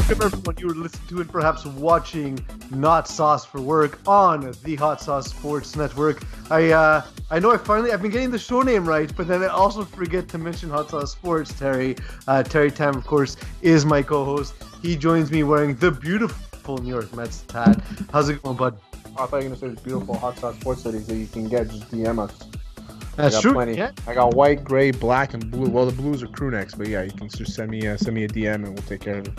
Welcome everyone. You were listening to and perhaps watching Not Sauce for Work on the Hot Sauce Sports Network. I know I've been getting the show name right, but then I also forget to mention Hot Sauce Sports. Terry Tam, of course, is my co-host. He joins me wearing the beautiful New York Mets hat. How's it going, bud? I thought you were going to say beautiful Hot Sauce Sports hoodies that you can get. Just DM us. That's true. Plenty. Yeah. I got white, gray, black, and blue. Well, the blues are crew necks, but yeah, you can just send me a DM and we'll take care of it.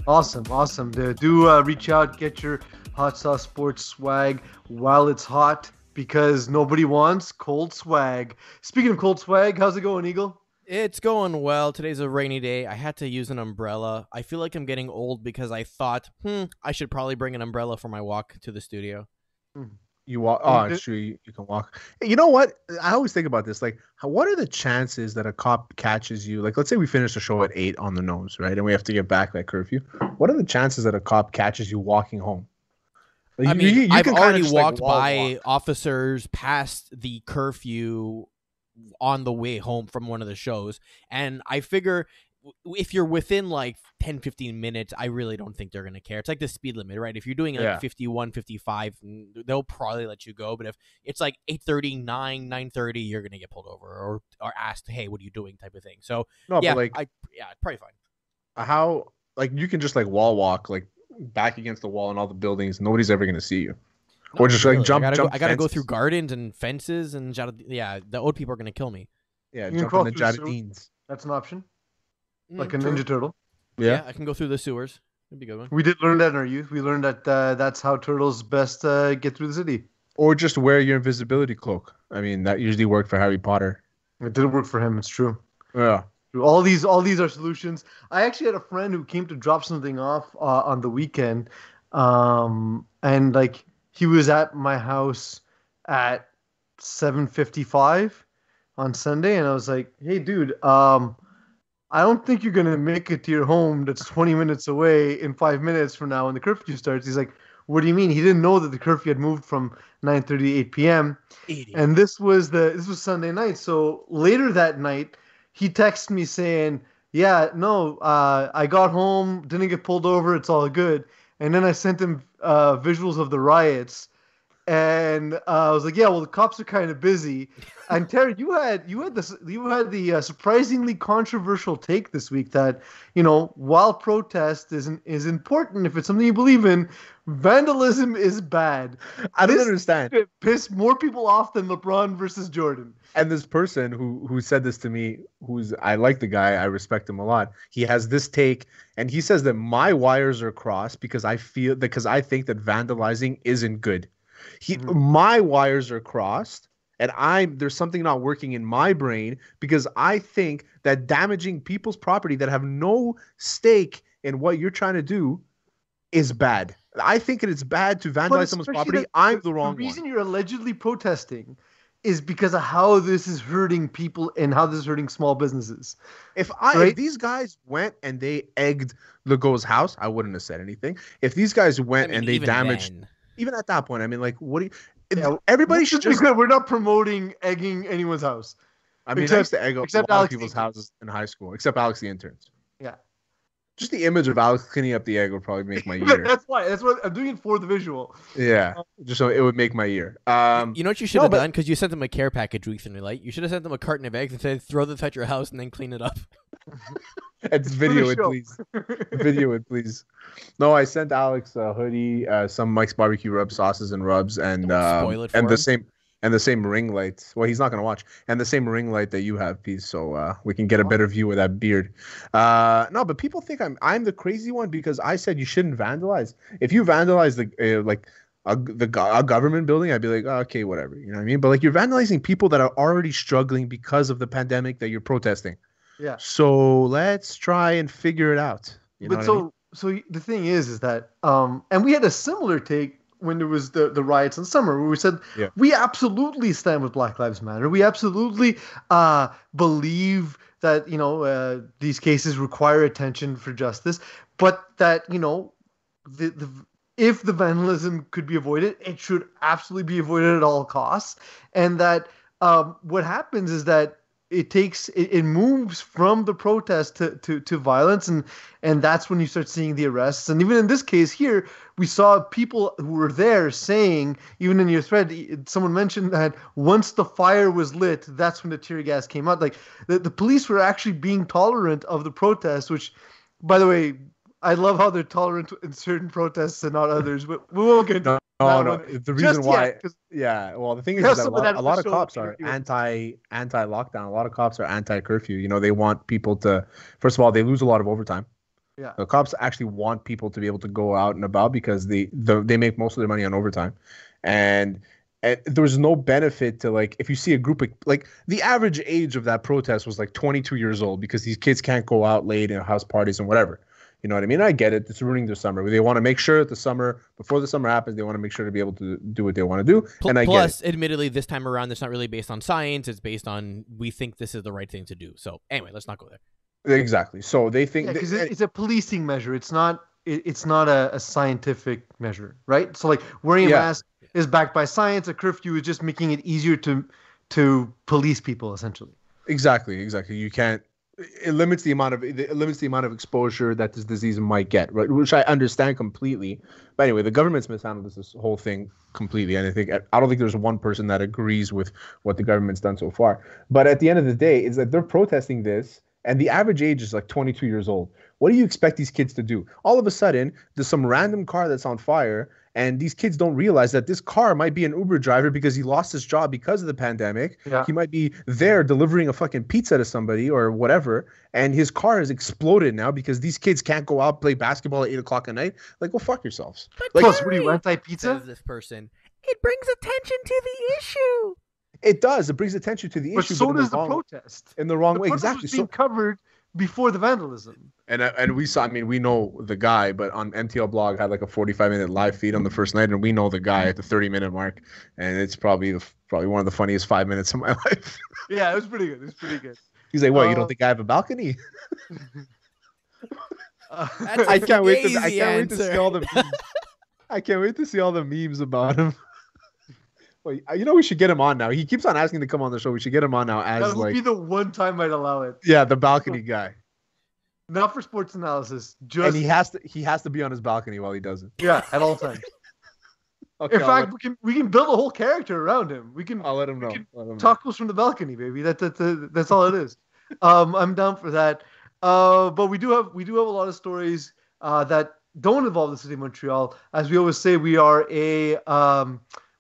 Awesome. Do reach out, get your Hot Sauce Sports swag while it's hot, because nobody wants cold swag. Speaking of cold swag, how's it going, Eagle? It's going well. Today's a rainy day. I had to use an umbrella. I feel like I'm getting old because I thought, I should probably bring an umbrella for my walk to the studio. You walk. Oh, it's true. You can walk. You know what? I always think about this. Like, what are the chances that a cop catches you? Like, let's say we finish the show at 8 on the nose, right? And we have to get back that curfew. What are the chances that a cop catches you walking home? Like, I've already walked by officers past the curfew on the way home from one of the shows. And I figure if you're within like 10, 15 minutes, I really don't think they're going to care. It's like the speed limit, right? If you're doing like 51, 55, they'll probably let you go. But if it's like 8:30, 9:30, you're going to get pulled over or asked, hey, what are you doing type of thing. So, no, yeah, but like, probably fine. How, like, you can just like wall walk, like back against the wall in all the buildings. Nobody's ever going to see you. No, or just really. like jump. I gotta go through gardens and fences and the old people are gonna kill me. Yeah, jump in the jardines. That's an option. Like a Ninja Turtle. Yeah, I can go through the sewers. It'd be a good one. We did learn that in our youth. We learned that that's how turtles best get through the city. Or just wear your invisibility cloak. I mean, that usually worked for Harry Potter. It didn't work for him. It's true. Yeah. All these are solutions. I actually had a friend who came to drop something off on the weekend, and like he was at my house at 7:55 on Sunday, and I was like, "Hey, dude, I don't think you're gonna make it to your home that's 20 minutes away in 5 minutes from now when the curfew starts." He's like, "What do you mean?" He didn't know that the curfew had moved from 9:30 to 8 p.m. And this was Sunday night. So later that night, he texted me saying, "Yeah, no, I got home, didn't get pulled over, it's all good." And then I sent him visuals of the riots. And I was like, "Yeah, well, the cops are kind of busy." And Terry, you had the surprisingly controversial take this week that, while protest is important if it's something you believe in, vandalism is bad. I don't understand. It pissed more people off than LeBron versus Jordan. And this person who said this to me, I like the guy, I respect him a lot. He has this take, and he says that my wires are crossed because I think that vandalizing isn't good. My wires are crossed, and there's something not working in my brain because I think that damaging people's property that have no stake in what you're trying to do is bad. I think it's bad to vandalize someone's property. I'm the wrong one. The reason you're allegedly protesting is because of how this is hurting people and how this is hurting small businesses. If these guys went and they egged Legault's house, I wouldn't have said anything. If these guys went and they damaged... Even at that point, I mean, like, what do you... everybody should just... We're not promoting egging anyone's house. I mean, I used to egg a lot of people's houses in high school, except Alex the interns. Yeah. Just the image of Alex cleaning up the egg would probably make my year. That's what I'm doing it for the visual. Yeah, just so it would make my year. You know what you should have done? Because you sent them a care package recently, right? You should have sent them a carton of eggs and said, throw this at your house and then clean it up. It's video it, please. Video it, please. No, I sent Alex a hoodie, some Mike's barbecue rub sauces and rubs, and the same ring light. Well, he's not gonna watch, and the same ring light that you have, Peace. So we can get a better view of that beard. No, but people think I'm the crazy one because I said you shouldn't vandalize. If you vandalize a government building, I'd be like, oh, okay, whatever. You know what I mean? But like you're vandalizing people that are already struggling because of the pandemic that you're protesting. Yeah. So let's try and figure it out. So the thing is that and we had a similar take when there was the riots in summer where we said we absolutely stand with Black Lives Matter. We absolutely believe that these cases require attention for justice, but that if the vandalism could be avoided, it should absolutely be avoided at all costs. And that what happens is that it moves from the protest to violence, and that's when you start seeing the arrests. And even in this case here, we saw people who were there saying, even in your thread, someone mentioned that once the fire was lit, that's when the tear gas came out. Like the police were actually being tolerant of the protest, which, by the way, I love how they're tolerant in certain protests and not others, but we won't get into no. The reason why, well, the thing is that a lot of cops are anti-lockdown. A lot of cops are anti-curfew. You know, they want people to, first of all, they lose a lot of overtime. Yeah. The cops actually want people to be able to go out and about because they make most of their money on overtime, and there's no benefit to, like, if you see a group of, like, the average age of that protest was like 22 years old because these kids can't go out late in house parties and whatever. You know what I mean? I get it. It's ruining their summer. They want to make sure that before the summer happens, they want to make sure to be able to do what they want to do. And plus, admittedly, this time around, it's not really based on science. It's based on, we think this is the right thing to do. So anyway, let's not go there. Exactly. So they think because it's a policing measure. It's not a scientific measure, right? So like wearing a mask is backed by science. A curfew is just making it easier to police people, essentially. Exactly. You can't. It limits the amount of exposure that this disease might get, right? Which I understand completely. But anyway, the government's mishandled this whole thing completely, and I don't think there's one person that agrees with what the government's done so far. But at the end of the day, it's that they're protesting this, and the average age is like 22 years old. What do you expect these kids to do? All of a sudden, there's some random car that's on fire, and these kids don't realize that this car might be an Uber driver because he lost his job because of the pandemic. Yeah. He might be there delivering a fucking pizza to somebody or whatever, and his car has exploded now because these kids can't go out play basketball at 8 o'clock at night. Like, go fuck yourselves. But like, plus, what do you anti-pizza? Says this person, it brings attention to the issue. It does. It brings attention to the issue. But so does the protest. In the wrong way. Exactly. Was being covered before the vandalism. And we saw, I mean, we know the guy, but on MTL blog had like a 45-minute live feed on the first night, and we know the guy at the 30-minute mark, and it's probably one of the funniest 5 minutes of my life. Yeah, it was pretty good. He's like, "What? You don't think I have a balcony?" I can't wait to see all the memes. I can't wait to see all the memes about him. Well, you know, we should get him on now. He keeps on asking to come on the show. We should get him on now as that would be the one time I'd allow it. Yeah, the balcony guy. Not for sports analysis. And he has to be on his balcony while he does it. Yeah, at all times. Okay, in fact, we can build a whole character around him. I'll let him know. Talk to us from the balcony, baby. That's all it is. I'm down for that. But we do have a lot of stories that don't involve the city of Montreal. As we always say, we are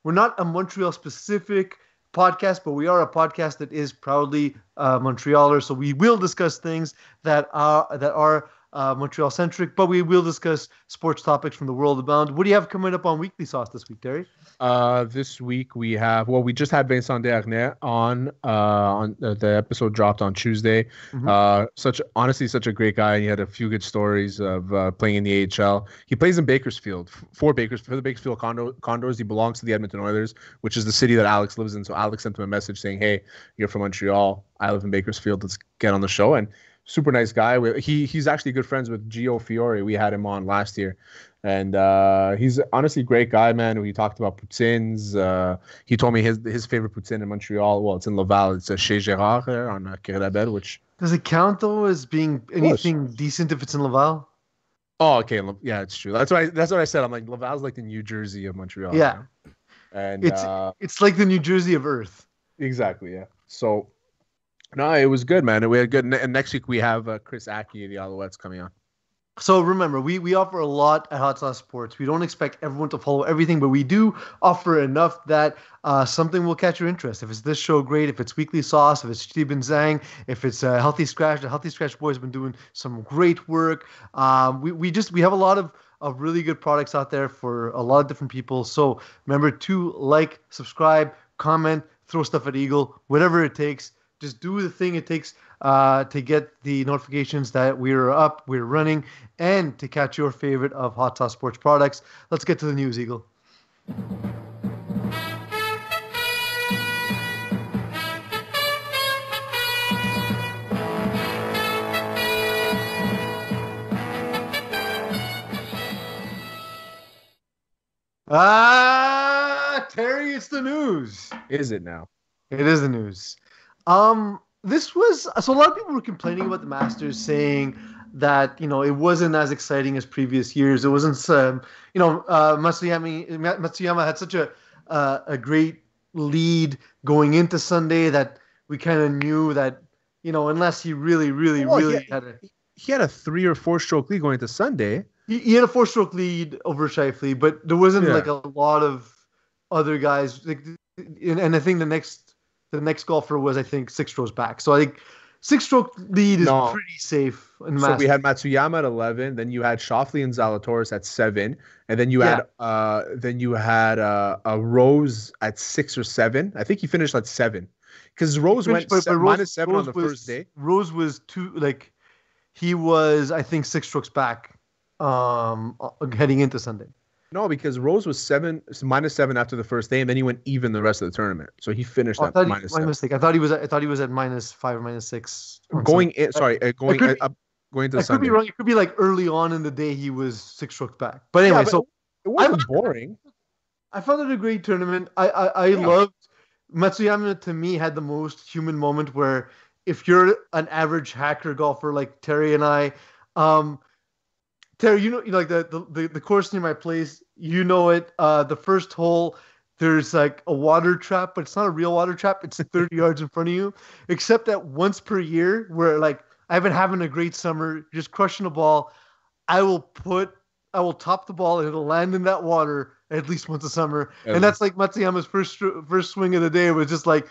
we're not a Montreal specific podcast, but we are a podcast that is proudly Montrealer. So we will discuss things that are Montreal centric, but we will discuss sports topics from the world abound. What do you have coming up on Weekly Sauce this week, Terry? This week we just had Vincent Desharnais on the episode dropped on Tuesday. Mm-hmm. Such a great guy. And he had a few good stories of playing in the AHL. He plays in Bakersfield for the Bakersfield Condors. He belongs to the Edmonton Oilers, which is the city that Alex lives in. So Alex sent him a message saying, "Hey, you're from Montreal. I live in Bakersfield. Let's get on the show." And super nice guy. He's actually good friends with Gio Fiore. We had him on last year. And he's honestly a great guy, man. We talked about poutines. He told me his favorite poutine in Montreal. Well, it's in Laval. It's Chez Gérard there on Quai-Labelle, which... Does it count, though, as being anything decent if it's in Laval? Oh, okay. Yeah, it's true. That's what I said. I'm like, Laval's like the New Jersey of Montreal. Yeah. You know? And it's like the New Jersey of Earth. Exactly, yeah. So... No, it was good, man. We had good. And next week we have Chris Aki of the Alouettes coming on. So remember, we offer a lot at Hot Sauce Sports. We don't expect everyone to follow everything, but we do offer enough that something will catch your interest. If it's this show, great. If it's Weekly Sauce, if it's Steven Zhang, if it's Healthy Scratch, the Healthy Scratch boys have been doing some great work. We have a lot of really good products out there for a lot of different people. So remember to like, subscribe, comment, throw stuff at Eagle, whatever it takes. Just do the thing it takes to get the notifications that we're up, we're running, and to catch your favorite of Hot Sauce Sports products. Let's get to the news, Eagle. Terry, it's the news. Is it now? It is the news. this was so a lot of people were complaining about the Masters, saying that it wasn't as exciting as previous years. It wasn't Matsuyama had such a great lead going into Sunday that we kind of knew that unless he really had a 3 or 4 stroke lead going into Sunday. He had a 4-stroke lead over Scheifele, but there wasn't like a lot of other guys. And I think the next golfer was 6 strokes back. So I think 6-stroke lead is pretty safe. So we had Matsuyama at 11, then you had Schauffele and Zalatoris at 7, and then you had a Rose at 6 or 7. I think he finished at 7 because Rose went -7 on the first day. Rose was he was I think 6 strokes back heading into Sunday. No, because Rose was -7 after the first day, and then he went even the rest of the tournament. So he finished at -7. My mistake. I thought he was at -5 or -6. Going into Sunday. I could be wrong. It could be like early on in the day he was 6 strokes back. But anyway, it wasn't boring. I found it a great tournament. I loved Matsuyama. To me, had the most human moment where if you're an average hacker golfer like Terry and I. Terry, like the course near my place, it. The first hole, there's like a water trap, but it's not a real water trap. It's 30 yards in front of you. Except that once per year, where like I've been having a great summer, just crushing the ball, I will top the ball and it'll land in that water at least once a summer. And that's like Matsuyama's first swing of the day. It was just like,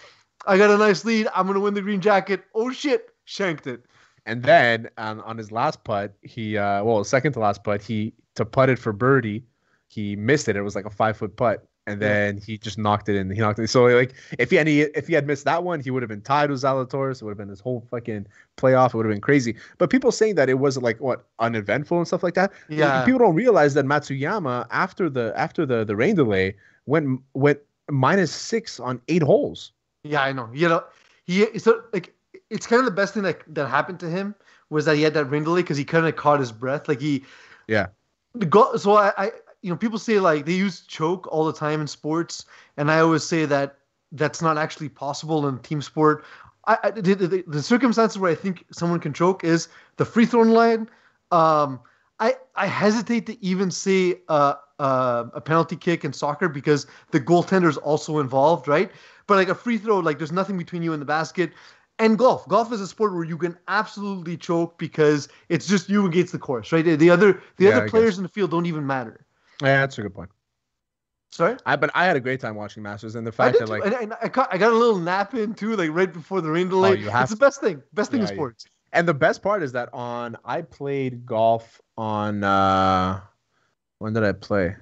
I got a nice lead. I'm gonna win the green jacket. Oh shit, shanked it. And then on his last putt, second to last putt, to putt it for birdie, he missed it. It was like a 5-foot putt, and then he just knocked it in. He knocked it. So like if he had missed that one, he would have been tied with Zalatoris. It would have been his whole fucking playoff. It would have been crazy. But people saying that it was like uneventful and stuff like that. Yeah. People don't realize that Matsuyama after the rain delay went -6 on 8 holes. Yeah, I know. It's kind of the best thing that happened to him was that he had that rain delay because he kind of caught his breath. Like So I people say like they use choke all the time in sports, and I always say that that's not actually possible in team sport. The circumstances where I think someone can choke is the free throw line. I hesitate to even say a penalty kick in soccer because the goaltender is also involved, right? But like a free throw, like there's nothing between you and the basket. And golf is a sport where you can absolutely choke because it's just you against the course, right? The other players in the field don't even matter. Yeah, that's a good point. Sorry? But I had a great time watching Masters, and the fact that I got a little nap in too, like right before the rain delay. It's the best thing in sports. And the best part is that I played golf on when did I play?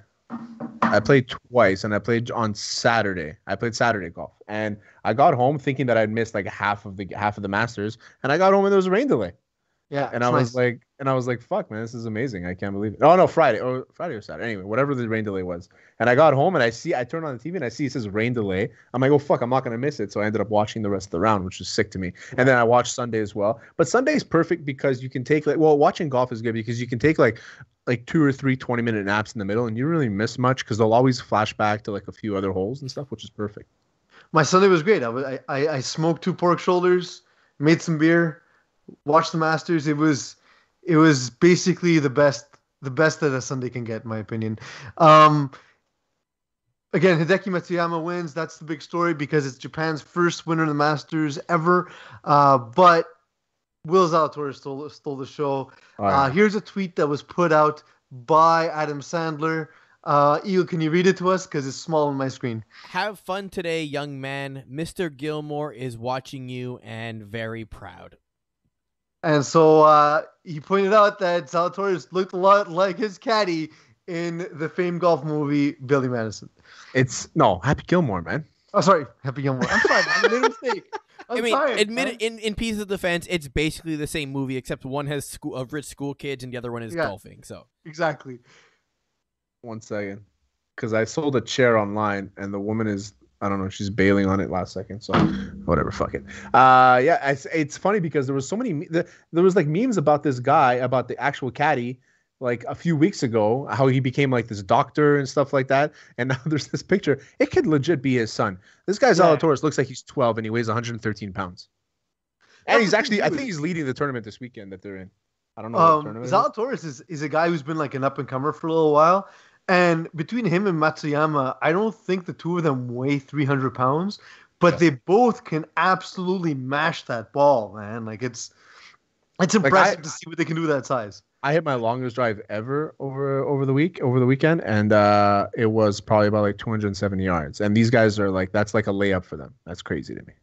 I played twice, and I played on Saturday. I played Saturday golf, and I got home thinking that I'd missed like half of the Masters, and I got home and there was a rain delay. Yeah, and I was like, "Fuck, man, this is amazing! I can't believe it." Oh no, Friday or Saturday, anyway, whatever the rain delay was. And I got home and I turned on the TV and I see it says rain delay. I'm like, "Oh fuck, I'm not gonna miss it." So I ended up watching the rest of the round, which was sick to me. And then I watched Sunday as well. But Sunday is perfect because you can take watching golf is good because you can take like 2 or 3 20-minute naps in the middle, and you don't really miss much because they'll always flash back to like a few other holes and stuff, which is perfect. My Sunday was great. I smoked 2 pork shoulders, made some beer, watched the Masters. It was basically the best that a Sunday can get, in my opinion. Again, Hideki Matsuyama wins. That's the big story because it's Japan's first winner of the Masters ever. But Will Zalatoris stole the show. Here's a tweet that was put out by Adam Sandler. Eagle, can you read it to us? Because it's small on my screen. Have fun today, young man. Mr. Gilmore is watching you and very proud. And so he pointed out that Zalatoris looked a lot like his caddy in the famed golf movie Billy Madison. Happy Gilmore, man. Oh, sorry, Happy Gilmore. I'm sorry, man. I made a mistake. Admit it, in piece of defense, it's basically the same movie except one has rich school kids and the other one is golfing. So exactly. 1 second, because I sold a chair online and the woman is, I don't know, she's bailing on it last second. So whatever, fuck it. It's funny because there was so many, there was like memes about this guy, about the actual caddy, like a few weeks ago, how he became like this doctor and stuff like that. And now there's this picture. It could legit be his son. This guy Zalatoris looks like he's 12 and he weighs 113 pounds. And he's actually, I think he's leading the tournament this weekend that they're in. I don't know what tournament. Zalatoris is a guy who's been like an up and comer for a little while, and between him and Matsuyama, I don't think the two of them weigh 300 pounds, but they both can absolutely mash that ball, man. Like it's impressive to see what they can do with that size. I hit my longest drive ever over the weekend, and it was probably about like 270 yards. And these guys are like, that's like a layup for them. That's crazy to me.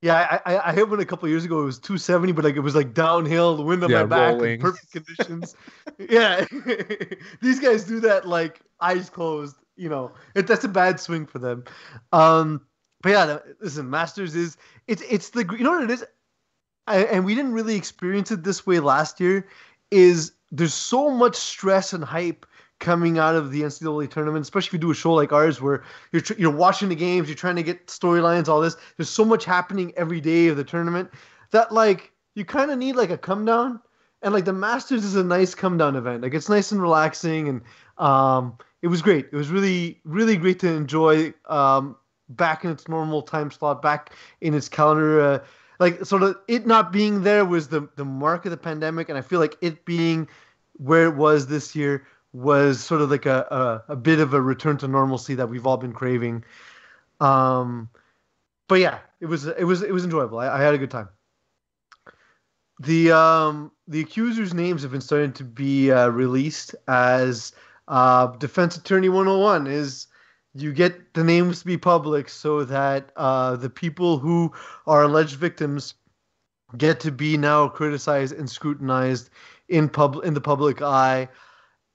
Yeah, I hit one a couple of years ago. It was 270, but like it was like downhill, the wind on my back, in perfect conditions. Yeah, these guys do that like eyes closed. You know, that's a bad swing for them. But yeah, listen, Masters it's the, you know what it is, and we didn't really experience it this way last year. Is there's so much stress and hype coming out of the NCAA tournament, especially if you do a show like ours where you're watching the games, you're trying to get storylines, all this. There's so much happening every day of the tournament that like you kind of need like a come down, and like the Masters is a nice come down event. Like it's nice and relaxing, and it was great. It was really, really great to enjoy back in its normal time slot, back in its calendar. Like sort of it not being there was the mark of the pandemic, and I feel like it being where it was this year was sort of like a bit of a return to normalcy that we've all been craving. But yeah, it was enjoyable. I had a good time. The accusers' names have been starting to be released as Defense Attorney 101 is. You get the names to be public so that the people who are alleged victims get to be now criticized and scrutinized in the public eye.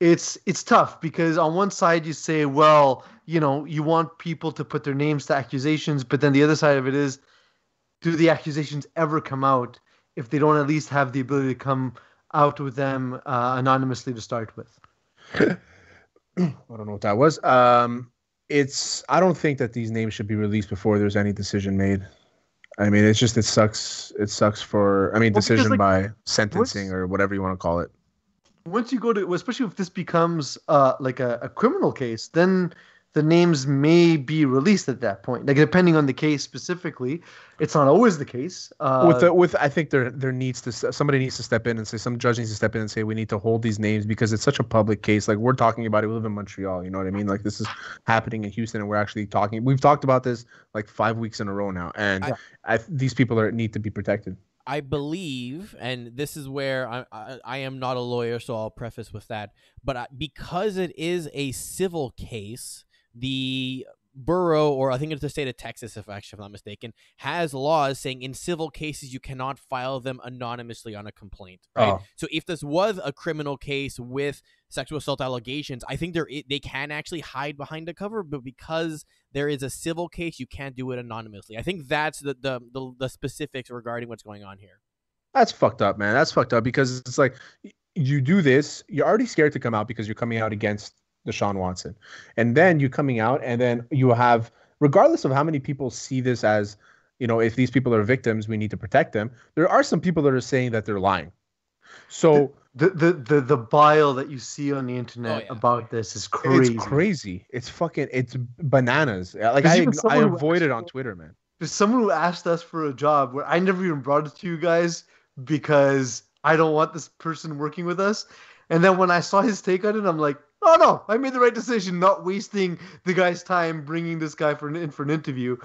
It's tough because on one side you say, well, you know, you want people to put their names to accusations, but then the other side of it is, do the accusations ever come out if they don't at least have the ability to come out with them anonymously to start with? I don't know what that was. I don't think that these names should be released before there's any decision made. I mean, it sucks. It sucks for, decision by sentencing or whatever you want to call it. Once you go to, especially if this becomes like a criminal case, then the names may be released at that point. Like depending on the case specifically, it's not always the case. I think somebody needs to step in and say, some judge needs to step in and say, we need to hold these names because it's such a public case. Like we're talking about it. We live in Montreal. You know what I mean? Like this is happening in Houston, and we're actually talking. We've talked about this like 5 weeks in a row now, and these people need to be protected. I believe, and this is where I am not a lawyer, so I'll preface with that. But because it is a civil case, the borough, or I think it's the state of Texas, if I'm not mistaken, has laws saying in civil cases you cannot file them anonymously on a complaint. Right? Oh. So if this was a criminal case with sexual assault allegations, I think they can actually hide behind a cover, but because there is a civil case, you can't do it anonymously. I think that's the specifics regarding what's going on here. That's fucked up, man. That's fucked up because it's like you do this, you're already scared to come out because you're coming out against Deshaun Watson. And then you're coming out, and then you have, regardless of how many people see this as, you know, if these people are victims, we need to protect them. There are some people that are saying that they're lying. So the bile that you see on the internet about this is crazy. It's crazy. It's bananas. Like I avoid it on Twitter, man. There's someone who asked us for a job where I never even brought it to you guys because I don't want this person working with us. And then when I saw his take on it, I'm like, oh no, I made the right decision not wasting the guy's time bringing this guy in for an interview.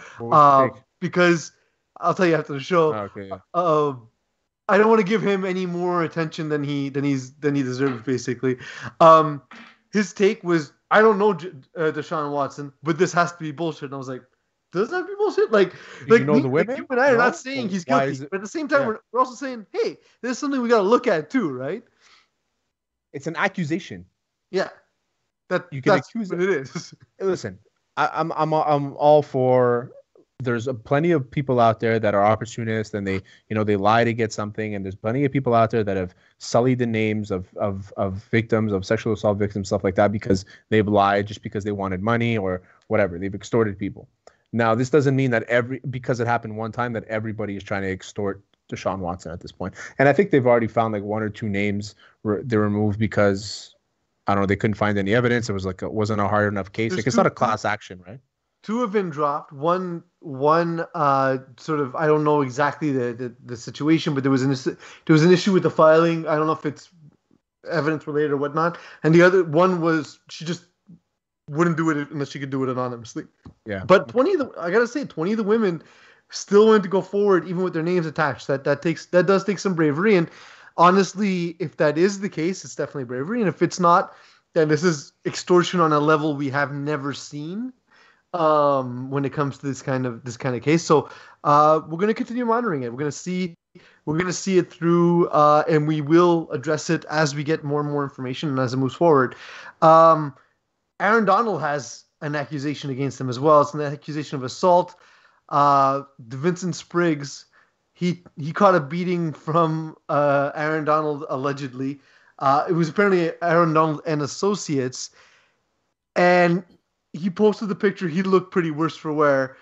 Because I'll tell you after the show. Okay. I don't want to give him any more attention than he deserves, basically. His take was, I don't know Deshaun Watson, but this has to be bullshit. And I was like, does that have to be bullshit? Like you know the women? You and I are not saying he's guilty, but at the same time, we're also saying, hey, there's something we got to look at too, right? It's an accusation. Yeah, that's accuse what it is. Listen, I'm all for. There's plenty of people out there that are opportunists and they lie to get something, and there's plenty of people out there that have sullied the names of victims of sexual assault victims, stuff like that, because they've lied just because they wanted money or whatever. They've extorted people. Now, this doesn't mean that because it happened one time that everybody is trying to extort Deshaun Watson at this point. And I think they've already found like one or two names they removed because I don't know, they couldn't find any evidence. It was like wasn't a hard enough case. Like it's not a class action, right? Two have been dropped. One sort of, I don't know exactly the situation, but there was an issue with the filing. I don't know if it's evidence related or whatnot. And the other one was she just wouldn't do it unless she could do it anonymously. Yeah. But 20 of the, I gotta say, 20 of the women still went to go forward even with their names attached. That does take some bravery. And honestly, if that is the case, it's definitely bravery. And if it's not, then this is extortion on a level we have never seen when it comes to this kind of case. So we're going to continue monitoring it. We're going to see it through, and we will address it as we get more and more information and as it moves forward. Aaron Donald has an accusation against him as well. It's an accusation of assault. Vincent Spriggs, he caught a beating from Aaron Donald allegedly. It was apparently Aaron Donald and associates, and he posted the picture. He looked pretty worse for wear.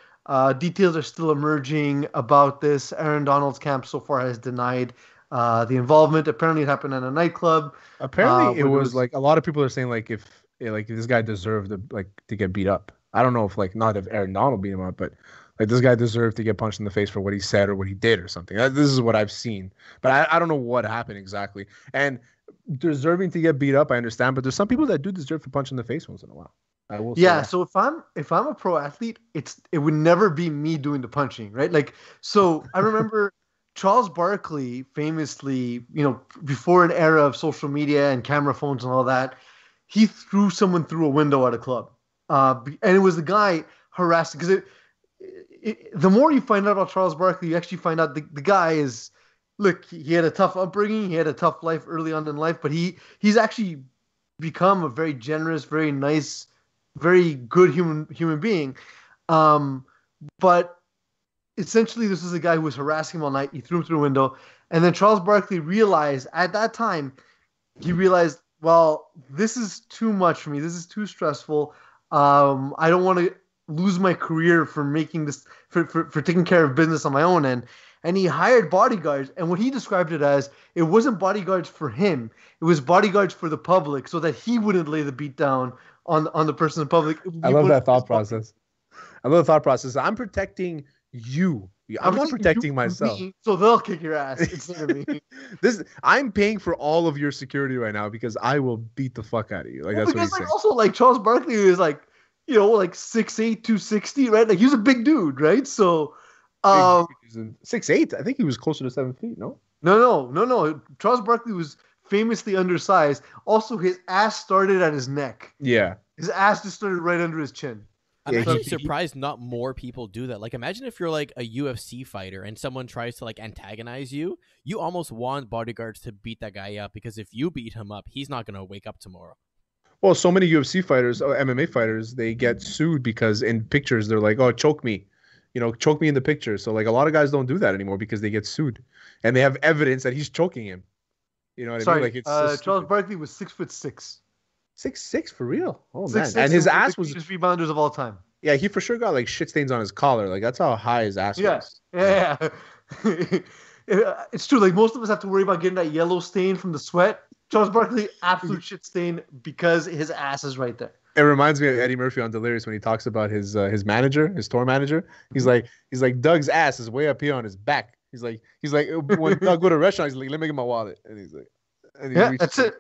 Details are still emerging about this. Aaron Donald's camp so far has denied the involvement. Apparently, it happened at a nightclub. Apparently, it was like a lot of people are saying like if this guy deserved to get beat up. I don't know if not if Aaron Donald beat him up, but like this guy deserved to get punched in the face for what he said or what he did or something. This is what I've seen, but I don't know what happened exactly. And deserving to get beat up, I understand, but there's some people that do deserve to punch in the face once in a while. I will say that. So if I'm a pro athlete, it would never be me doing the punching, right? Like, so I remember Charles Barkley famously, before an era of social media and camera phones and all that, he threw someone through a window at a club, and it was the guy harassing. Because the more you find out about Charles Barkley, you actually find out the guy is, look, he had a tough upbringing, he had a tough life early on in life, but he's actually become a very generous, very nice, very good human being. But essentially, this is a guy who was harassing him all night. He threw him through a window, and then Charles Barkley realized at that time, well, this is too much for me. This is too stressful. I don't want to lose my career for making this, for taking care of business on my own end. And he hired bodyguards. And what he described it as, it wasn't bodyguards for him. It was bodyguards for the public so that he wouldn't lay the beat down on the person in public. I love that thought process. I'm protecting you. I'm not protecting myself. So they'll kick your ass instead of me. I'm paying for all of your security right now because I will beat the fuck out of you. That's what he's saying. Also, Charles Barkley is 6'8", 260, right? Like, he was a big dude, right? So 6'8". I think he was closer to 7 feet. No. Charles Barkley was famously undersized. Also, his ass started at his neck. Yeah. His ass just started right under his chin. I'm actually surprised not more people do that. Like, imagine if you're like a UFC fighter and someone tries to antagonize you. You almost want bodyguards to beat that guy up, because if you beat him up, he's not going to wake up tomorrow. Well, so many UFC fighters, MMA fighters, they get sued because in pictures they're like, "Oh, choke me," choke me in the picture. So a lot of guys don't do that anymore because they get sued, and they have evidence that he's choking him. You know what I mean? Charles Barkley was 6'6". 6'6" for real? Oh, 6'6", man. And his ass was... the rebounders of all time. Yeah, he for sure got shit stains on his collar. That's how high his ass was. Yeah. It's true. Most of us have to worry about getting that yellow stain from the sweat. Charles Barkley, absolute shit stain because his ass is right there. It reminds me of Eddie Murphy on Delirious when he talks about his manager, his tour manager. He's like Doug's ass is way up here on his back. He's like when Doug go to a restaurant, he's like, let me get my wallet, and he's like, that's it.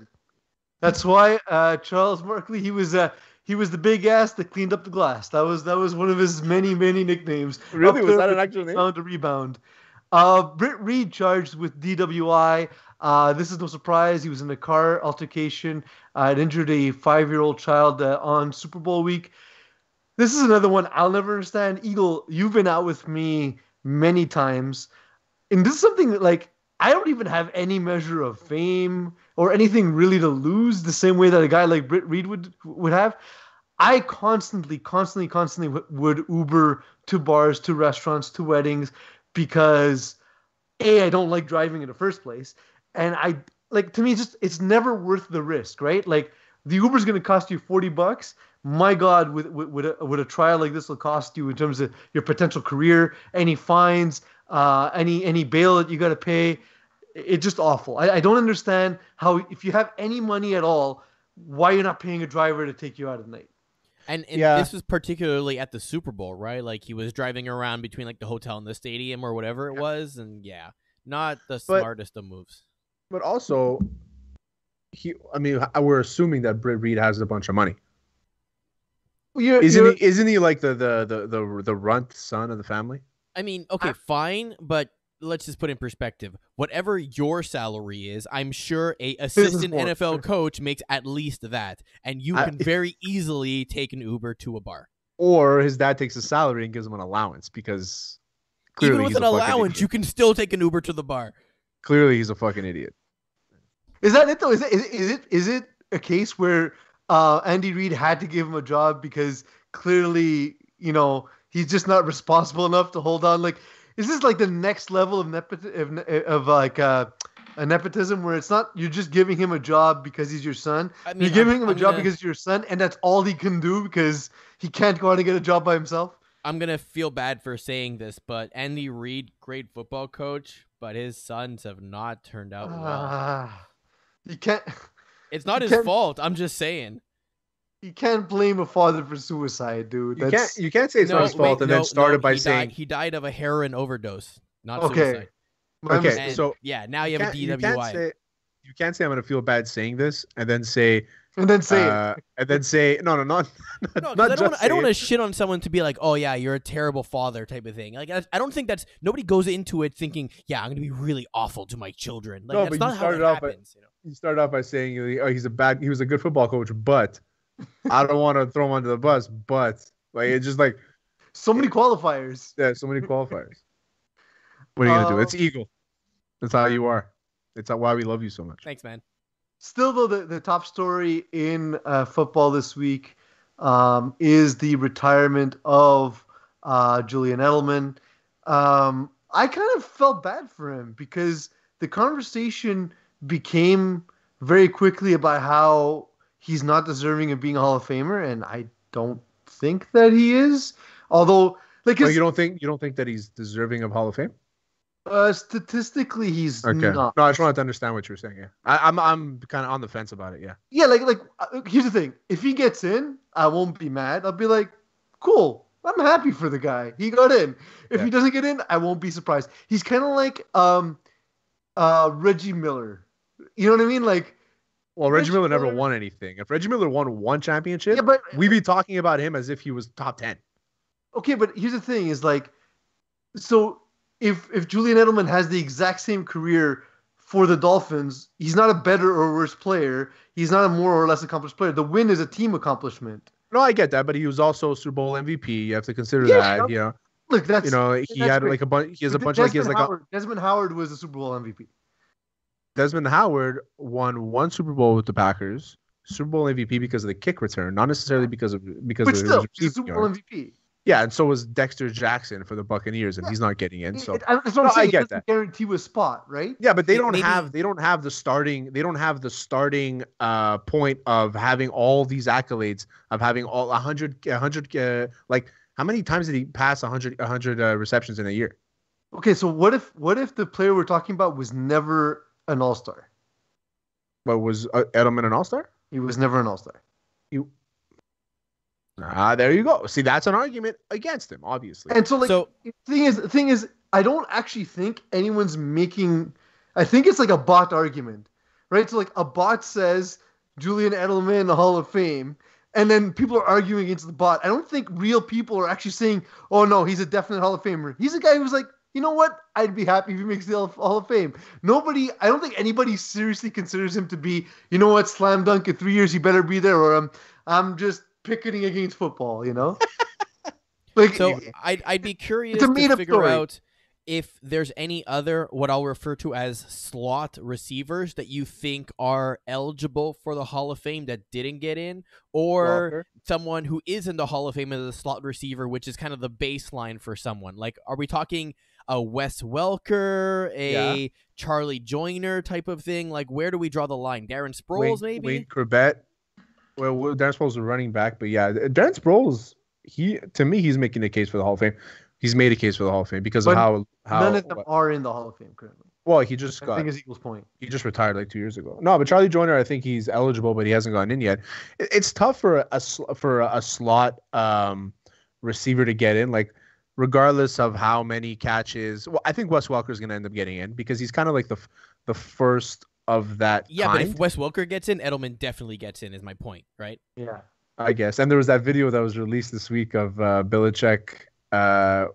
That's why Charles Barkley, he was the big ass that cleaned up the glass. That was one of his many nicknames. Really, was that an actual name? Found a rebound. Britt Reed charged with DWI. This is no surprise. He was in a car altercation. It injured a 5-year-old child on Super Bowl week. This is another one I'll never understand. Eagle, you've been out with me many times, and this is something that I don't even have any measure of fame or anything really to lose the same way that a guy like Britt Reed would have. I constantly would Uber to bars, to restaurants, to weddings, because I don't like driving in the first place. And to me, it's never worth the risk, right? The Uber's going to cost you $40. My God, would a trial like this will cost you in terms of your potential career, any fines, any bail that you got to pay. It's just awful. I don't understand how, if you have any money at all, why you're not paying a driver to take you out at night. And this was particularly at the Super Bowl, right? Like he was driving around between like the hotel and the stadium or whatever it was, and not the smartest of moves. But also, we're assuming that Britt Reed has a bunch of money. Isn't he like the runt son of the family? I mean, okay, fine, but let's just put in perspective. Whatever your salary is, I'm sure a assistant NFL coach makes at least that, and you can very easily take an Uber to a bar. Or his dad takes his salary and gives him an allowance because clearly even with an allowance, you can still take an Uber to the bar. Clearly, he's a fucking idiot. Is that it though? Is it a case where Andy Reid had to give him a job because clearly, he's just not responsible enough to hold on? Like, is this like the next level of a nepotism where it's not you're just giving him a job because he's your son? You're giving him a job because he's your son, and that's all he can do because he can't go out and get a job by himself? I'm gonna feel bad for saying this, but Andy Reid, great football coach, but his sons have not turned out well. You can't. It's not his fault. I'm just saying. You can't blame a father for suicide, dude. You can't say it's not his fault and then start it by saying he died of a heroin overdose, not suicide. Okay, so now you have a DWI. You can't say I'm gonna feel bad saying this and then say no. I don't want to shit on someone to be like, oh yeah, you're a terrible father type of thing. Like I don't think nobody goes into it thinking, yeah, I'm gonna be really awful to my children. Like that's not how it happens. You started off by saying, oh, he was a good football coach, but I don't want to throw him under the bus. But like it's just like so many qualifiers. Yeah, so many qualifiers. What are you gonna do? It's ego. That's how you are. It's why we love you so much. Thanks, man. Still, though, the top story in football this week is the retirement of Julian Edelman. I kind of felt bad for him because the conversation became very quickly about how he's not deserving of being a Hall of Famer, and I don't think that he is. Although, you don't think that he's deserving of Hall of Fame? Statistically, he's not. No, I just wanted to understand what you're saying. Yeah, I'm kind of on the fence about it. Yeah. Yeah, here's the thing: if he gets in, I won't be mad. I'll be like, cool. I'm happy for the guy. He got in. If he doesn't get in, I won't be surprised. He's kind of like Reggie Miller. You know what I mean? Like, well, Reggie Miller never won anything. If Reggie Miller won one championship, we'd be talking about him as if he was top 10. Okay, but here's the thing: is like, so. If Julian Edelman has the exact same career for the Dolphins, he's not a better or worse player. He's not a more or less accomplished player. The win is a team accomplishment. No, I get that, but he was also Super Bowl MVP. You have to consider that. Look, that's he had like a bunch. He has a bunch of Desmond Howard was a Super Bowl MVP. Desmond Howard won one Super Bowl with the Packers, Super Bowl MVP because of the kick return, not necessarily because of he's Super Bowl MVP. Yeah, and so was Dexter Jackson for the Buccaneers, and he's not getting in. So I get that. Guarantee a spot, right? Yeah, but they don't have the starting point of having all these accolades of having all 100 like how many times did he pass 100 receptions in a year? Okay, so what if the player we're talking about was never an All-Star? But was Edelman an All-Star? He was never an All-Star. There you go. See, that's an argument against him, obviously. And the thing is, I don't actually think anyone's making. I think it's like a bot argument, right? So like a bot says Julian Edelman, the Hall of Fame, and then people are arguing against the bot. I don't think real people are actually saying, "Oh no, he's a definite Hall of Famer." He's a guy who's like, you know what? I'd be happy if he makes the Hall of Fame. I don't think anybody seriously considers him to be, you know what, slam dunk in 3 years, he better be there, or I'm just picketing against football, So I'd be curious to figure out if there's any other what I'll refer to as slot receivers that you think are eligible for the Hall of Fame that didn't get in, or someone who is in the Hall of Fame as a slot receiver, which is kind of the baseline for someone. Like, are we talking a Wes Welker, Charlie Joyner type of thing? Like, where do we draw the line? Darren Sproles, maybe? Wayne Corbett. Well, Darren Sproles is a running back, but yeah, Darren Sproles, he's making a case for the Hall of Fame. He's made a case for the Hall of Fame because of how none of them are in the Hall of Fame currently. Well, he just got. I think it's Eagles point. He just retired like 2 years ago. No, but Charlie Joyner, I think he's eligible, but he hasn't gotten in yet. It's tough for a slot receiver to get in. Like, regardless of how many catches, well, I think Wes Welker is going to end up getting in because he's kind of like the first of that. Yeah, kind. But if Wes Welker gets in, Edelman definitely gets in. Is my point, right? Yeah, I guess. And there was that video that was released this week of Belichick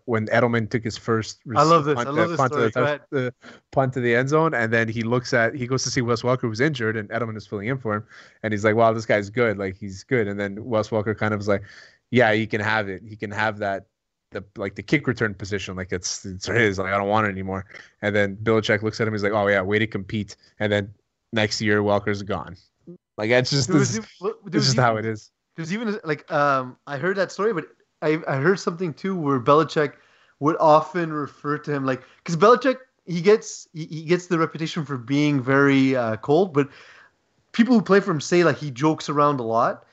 when Edelman took his first. I love this. I love this story. Punt to the end zone, and then he goes to see Wes Welker, who's injured, and Edelman is filling in for him, and he's like, "Wow, this guy's good. Like, he's good." And then Wes Welker kind of was like, "Yeah, he can have it. He can have that." The kick return position, like it's his. Like, I don't want it anymore. And then Belichick looks at him. He's like, "Oh yeah, way to compete." And then next year, Welker's gone. Like, it's just this is how it is. There's even like I heard that story, but I heard something too where Belichick would often refer to him like because Belichick he gets the reputation for being very cold, but people who play for him say like he jokes around a lot.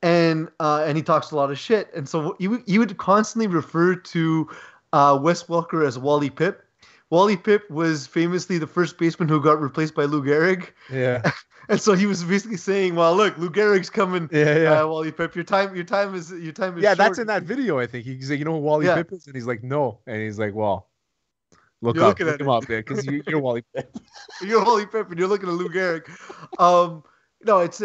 And he talks a lot of shit. And so he would constantly refer to Wes Welker as Wally Pipp. Wally Pipp was famously the first baseman who got replaced by Lou Gehrig. Yeah. And so he was basically saying, "Well, look, Lou Gehrig's coming. Yeah. Wally Pipp, your time is Yeah, short." that's in that video. I think he's like, "You know who Wally Pipp is?" And he's like, "No." And he's like, "Well, look him up, man, because you're Wally Pipp. You're Wally Pipp, and you're looking at Lou Gehrig." No, it's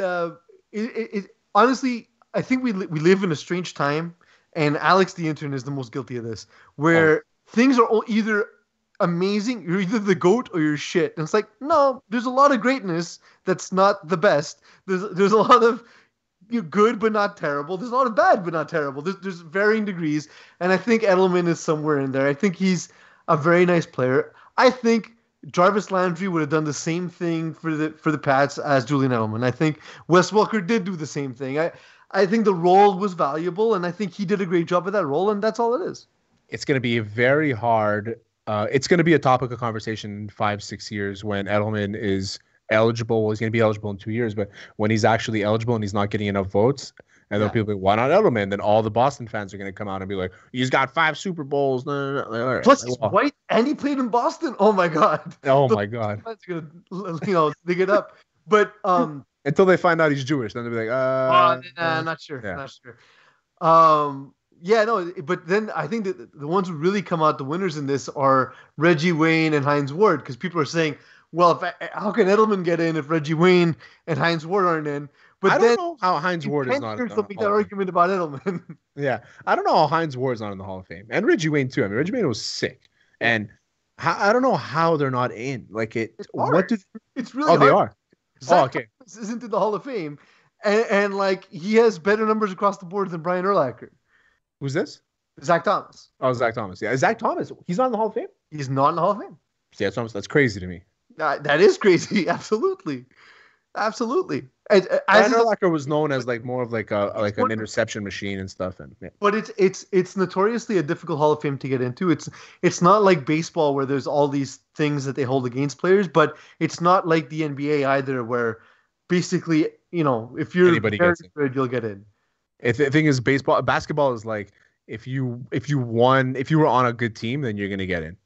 honestly, I think we live in a strange time, and Alex the intern is the most guilty of this, where things are either amazing, you're either the GOAT or you're shit. And it's like, no, there's a lot of greatness that's not the best. There's a lot of good but not terrible. There's a lot of bad but not terrible. There's varying degrees, and I think Edelman is somewhere in there. I think he's a very nice player. I think Jarvis Landry would have done the same thing for the Pats as Julian Edelman. I think Wes Welker did do the same thing. I think the role was valuable, and I think he did a great job of that role, and that's all it is. It's going to be very hard. It's going to be a topic of conversation in 5-6 years when Edelman is eligible. Well, he's going to be eligible in 2 years, but when he's actually eligible and he's not getting enough votes, and then people be like, "Why not Edelman?" Then all the Boston fans are going to come out and be like, "He's got 5 Super Bowls." No. Plus, he's white and he played in Boston. Oh my god. Oh my god. Fans are gonna, dig it up. But until they find out he's Jewish, then they'll be like, not sure. Yeah. Not sure. Yeah, no, but then I think that the ones who really come out the winners in this are Reggie Wayne and Hines Ward, because people are saying, well, how can Edelman get in if Reggie Wayne and Hines Ward aren't in? But I don't know how Hines Ward is not in the Hall of Fame. That argument about Edelman. Yeah, I don't know how Hines Ward is not in the Hall of Fame, and Reggie Wayne too. I mean, Reggie Wayne was sick, and I don't know how they're not in. Like it, it's hard. It's really hard. They are. Zach Thomas isn't in the Hall of Fame, and like he has better numbers across the board than Brian Urlacher. Who's this? Zach Thomas. Oh, Zach Thomas. Yeah, Zach Thomas. He's not in the Hall of Fame. He's not in the Hall of Fame. Yeah, that's crazy to me. That is crazy. Absolutely. Brian Urlacher was known as like more of like an interception machine and stuff, and yeah. But it's notoriously a difficult Hall of Fame to get into. It's not like baseball where there's all these things that they hold against players, but it's not like the NBA either, where basically if you're very good, you'll get in. The thing is, basketball is like if you were on a good team, then you're gonna get in.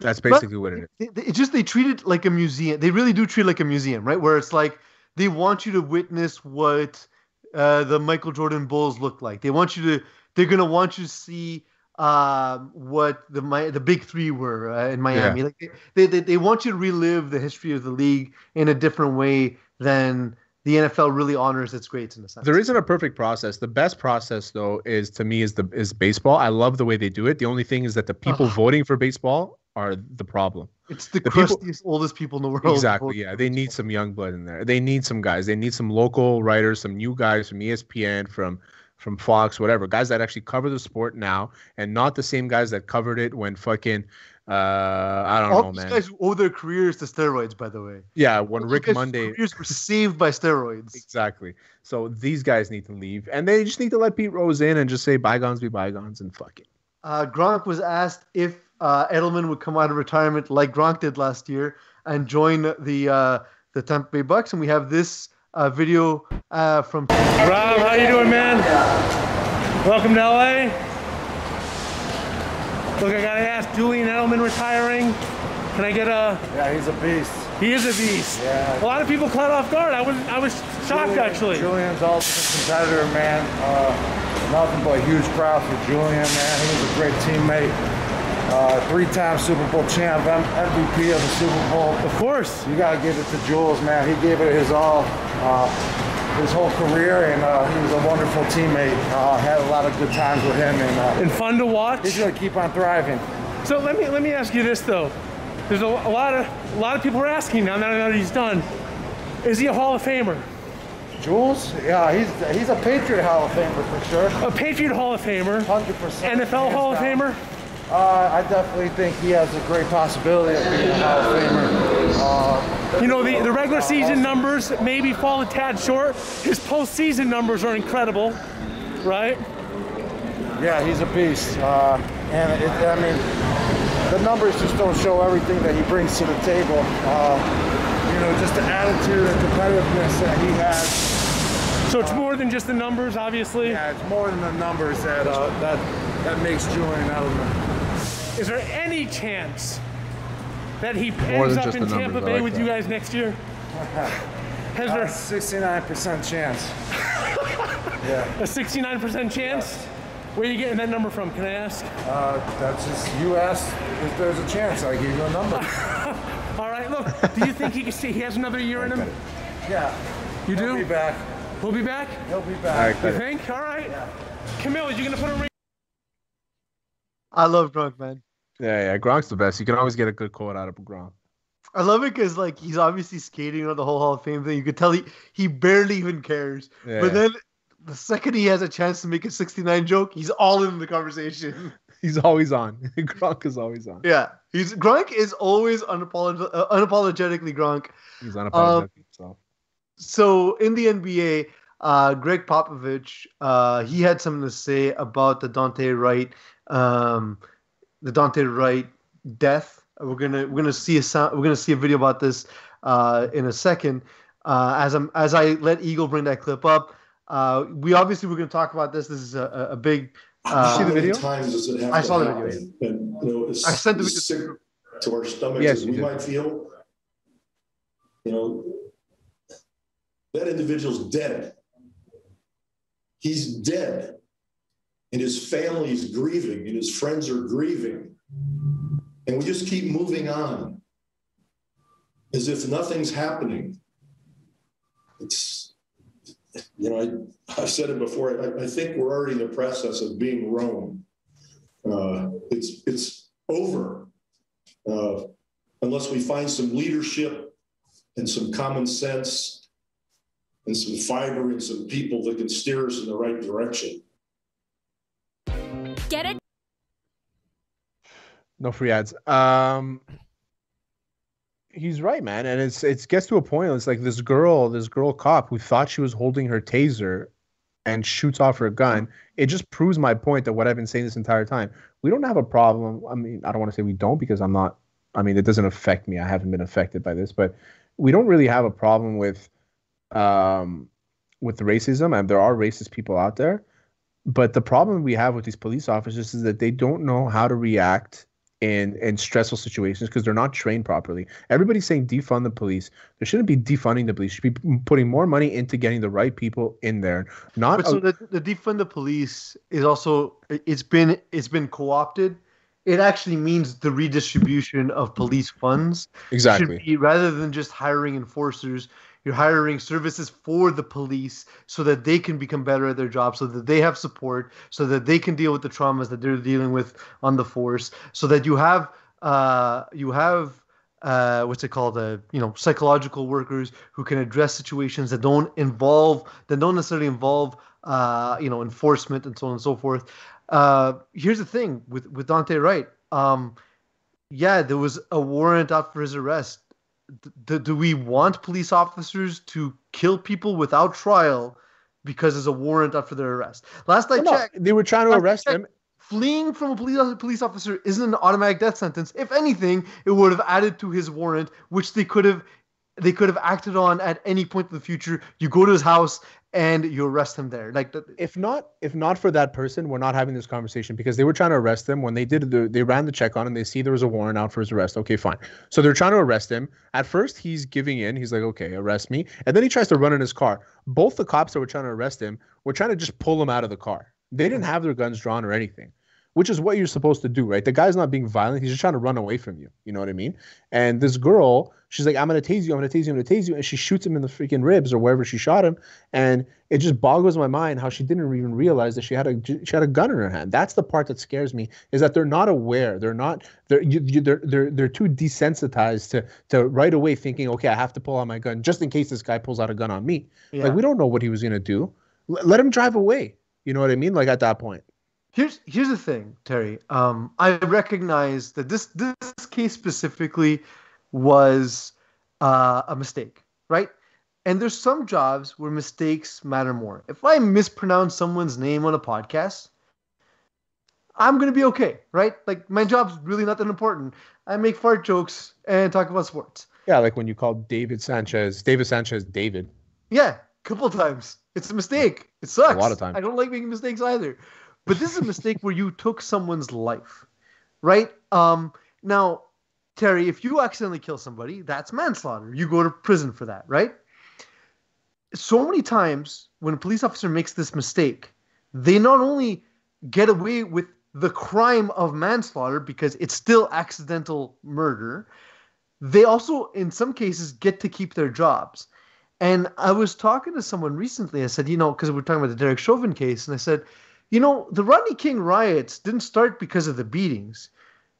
That's basically what it is. It's just they treat it like a museum. They really do treat it like a museum, right? Where it's like they want you to witness what the Michael Jordan Bulls look like. They're gonna want you to see what the big three were in Miami. Yeah. Like they want you to relive the history of the league in a different way than the NFL really honors its greats in a sense. There isn't a perfect process. The best process, though, is baseball. I love the way they do it. The only thing is that the people voting for baseball are the problem. It's the crustiest, oldest people in the world. Exactly, yeah. They need some young blood in there. They need some guys. They need some local writers, some new guys from ESPN, from Fox, whatever. Guys that actually cover the sport now, and not the same guys that covered it when fucking I don't know, man. All these guys who owe their careers to steroids, by the way. Yeah, when Rick Monday careers were saved by steroids. Exactly. So these guys need to leave, and they just need to let Pete Rose in and just say bygones be bygones and fuck it. Gronk was asked if Edelman would come out of retirement like Gronk did last year and join the Tampa Bay Bucks, and we have this video from Rob. How you doing, man? Welcome to LA. Look, I gotta ask, Julian Edelman retiring. Can I get a? Yeah, he's a beast. He is a beast. Yeah. A lot of people caught off guard. I was shocked actually. Julian's ultimate competitor, man. Nothing but a huge proud for Julian, man. He was a great teammate. 3-time Super Bowl champ, MVP of the Super Bowl. Of course. You gotta give it to Jules, man. He gave it his all, his whole career, and he was a wonderful teammate. Had a lot of good times with him, and fun to watch. He's gonna keep on thriving. So let me ask you this though. There's a lot of people are asking now that he's done. Is he a Hall of Famer? Jules? Yeah, he's a Patriot Hall of Famer for sure. A Patriot Hall of Famer. 100%. NFL Hall of Famer. I definitely think he has a great possibility of being a Hall of Famer. You know, the regular season numbers maybe fall a tad short. His postseason numbers are incredible, right? Yeah, he's a beast. I mean, the numbers just don't show everything that he brings to the table. You know, just the attitude and competitiveness that he has. So it's more than just the numbers, obviously? Yeah, it's more than the numbers that makes Julian element. Is there any chance that he ends up in Tampa Bay with you guys next year? Has there 69% chance? Yeah. A 69% chance? Where are you getting that number from, can I ask? That's just, you asked if there's a chance, I give you a number. All right, look, do you think he has another year in him? Yeah. You do? He'll be back. He'll be back? He'll be back. You think? All right. Yeah. Camille, you gonna put a ring? I love Gronk, man. Yeah, Gronk's the best. You can always get a good quote out of Gronk. I love it because like he's obviously skating on the whole Hall of Fame thing. You could tell he barely even cares. Yeah. But then the second he has a chance to make a 69 joke, he's all in the conversation. He's always on. Gronk is always on. Yeah, Gronk is always unapologetically Gronk. He's unapologetic himself. So in the NBA, Greg Popovich, he had something to say about the Daunte Wright death. We're gonna see a video about this in a second. As I let Eagle bring that clip up, we're gonna talk about this. This is a big. Did you see the video? Times does it have I saw the video. And, you know, I sent the video sick to our stomachs yes, as we might feel. You know, that individual's dead. He's dead, and his family is grieving, and his friends are grieving. And we just keep moving on as if nothing's happening. It's, you know, I've said it before, I think we're already in the process of being Rome. It's over unless we find some leadership and some common sense and some fiber and some people that can steer us in the right direction. Get it? No free ads. He's right, man, and it gets to a point. It's like this girl cop who thought she was holding her taser and shoots off her gun. It just proves my point that what I've been saying this entire time. We don't have a problem. I mean, I don't want to say we don't because I'm not. I mean, it doesn't affect me. I haven't been affected by this, but we don't really have a problem with racism, and there are racist people out there. But the problem we have with these police officers is that they don't know how to react in stressful situations because they're not trained properly. Everybody's saying defund the police. There shouldn't be defunding the police. You should be putting more money into getting the right people in there. So the defund the police is also it's been co-opted. It actually means the redistribution of police funds. Exactly. Rather than just hiring enforcers, you're hiring services for the police so that they can become better at their job, so that they have support, so that they can deal with the traumas that they're dealing with on the force, so that you have what's it called? Psychological workers who can address situations that don't necessarily involve enforcement and so on and so forth. Here's the thing with Daunte Wright. There was a warrant out for his arrest. Do we want police officers to kill people without trial because there's a warrant out for their arrest? Last I checked, they were trying to arrest him. Fleeing from a police officer isn't an automatic death sentence. If anything, it would have added to his warrant, which they could have they could have acted on at any point in the future. You go to his house and you arrest him there. Like, if not for that person, we're not having this conversation, because they were trying to arrest him when they ran the check on him. They see there was a warrant out for his arrest. Okay, fine. So they're trying to arrest him. At first, he's giving in. He's like, okay, arrest me. And then he tries to run in his car. Both the cops that were trying to arrest him were trying to just pull him out of the car. They didn't have their guns drawn or anything, which is what you're supposed to do, right? The guy's not being violent. He's just trying to run away from you. You know what I mean? And this girl, she's like, I'm going to tase you. I'm going to tase you. I'm going to tase you. And she shoots him in the freaking ribs or wherever she shot him. And it just boggles my mind how she didn't even realize that she had a gun in her hand. That's the part that scares me, is that they're not aware. They're too desensitized to right away thinking, okay, I have to pull out my gun just in case this guy pulls out a gun on me. Yeah. Like, we don't know what he was going to do. Let him drive away. You know what I mean? Like, at that point. Here's the thing, Terry. I recognize that this case specifically was a mistake, right? And there's some jobs where mistakes matter more. If I mispronounce someone's name on a podcast, I'm going to be okay, right? Like, my job's really not that important. I make fart jokes and talk about sports. Yeah, like when you call David Sanchez David. Yeah, a couple of times. It's a mistake. It sucks. A lot of times. I don't like making mistakes either. But this is a mistake where you took someone's life, right? Now, Terry, if you accidentally kill somebody, that's manslaughter. You go to prison for that, right? So many times when a police officer makes this mistake, they not only get away with the crime of manslaughter because it's still accidental murder, they also, in some cases, get to keep their jobs. And I was talking to someone recently. I said, because we're talking about the Derek Chauvin case, and I said, the Rodney King riots didn't start because of the beatings.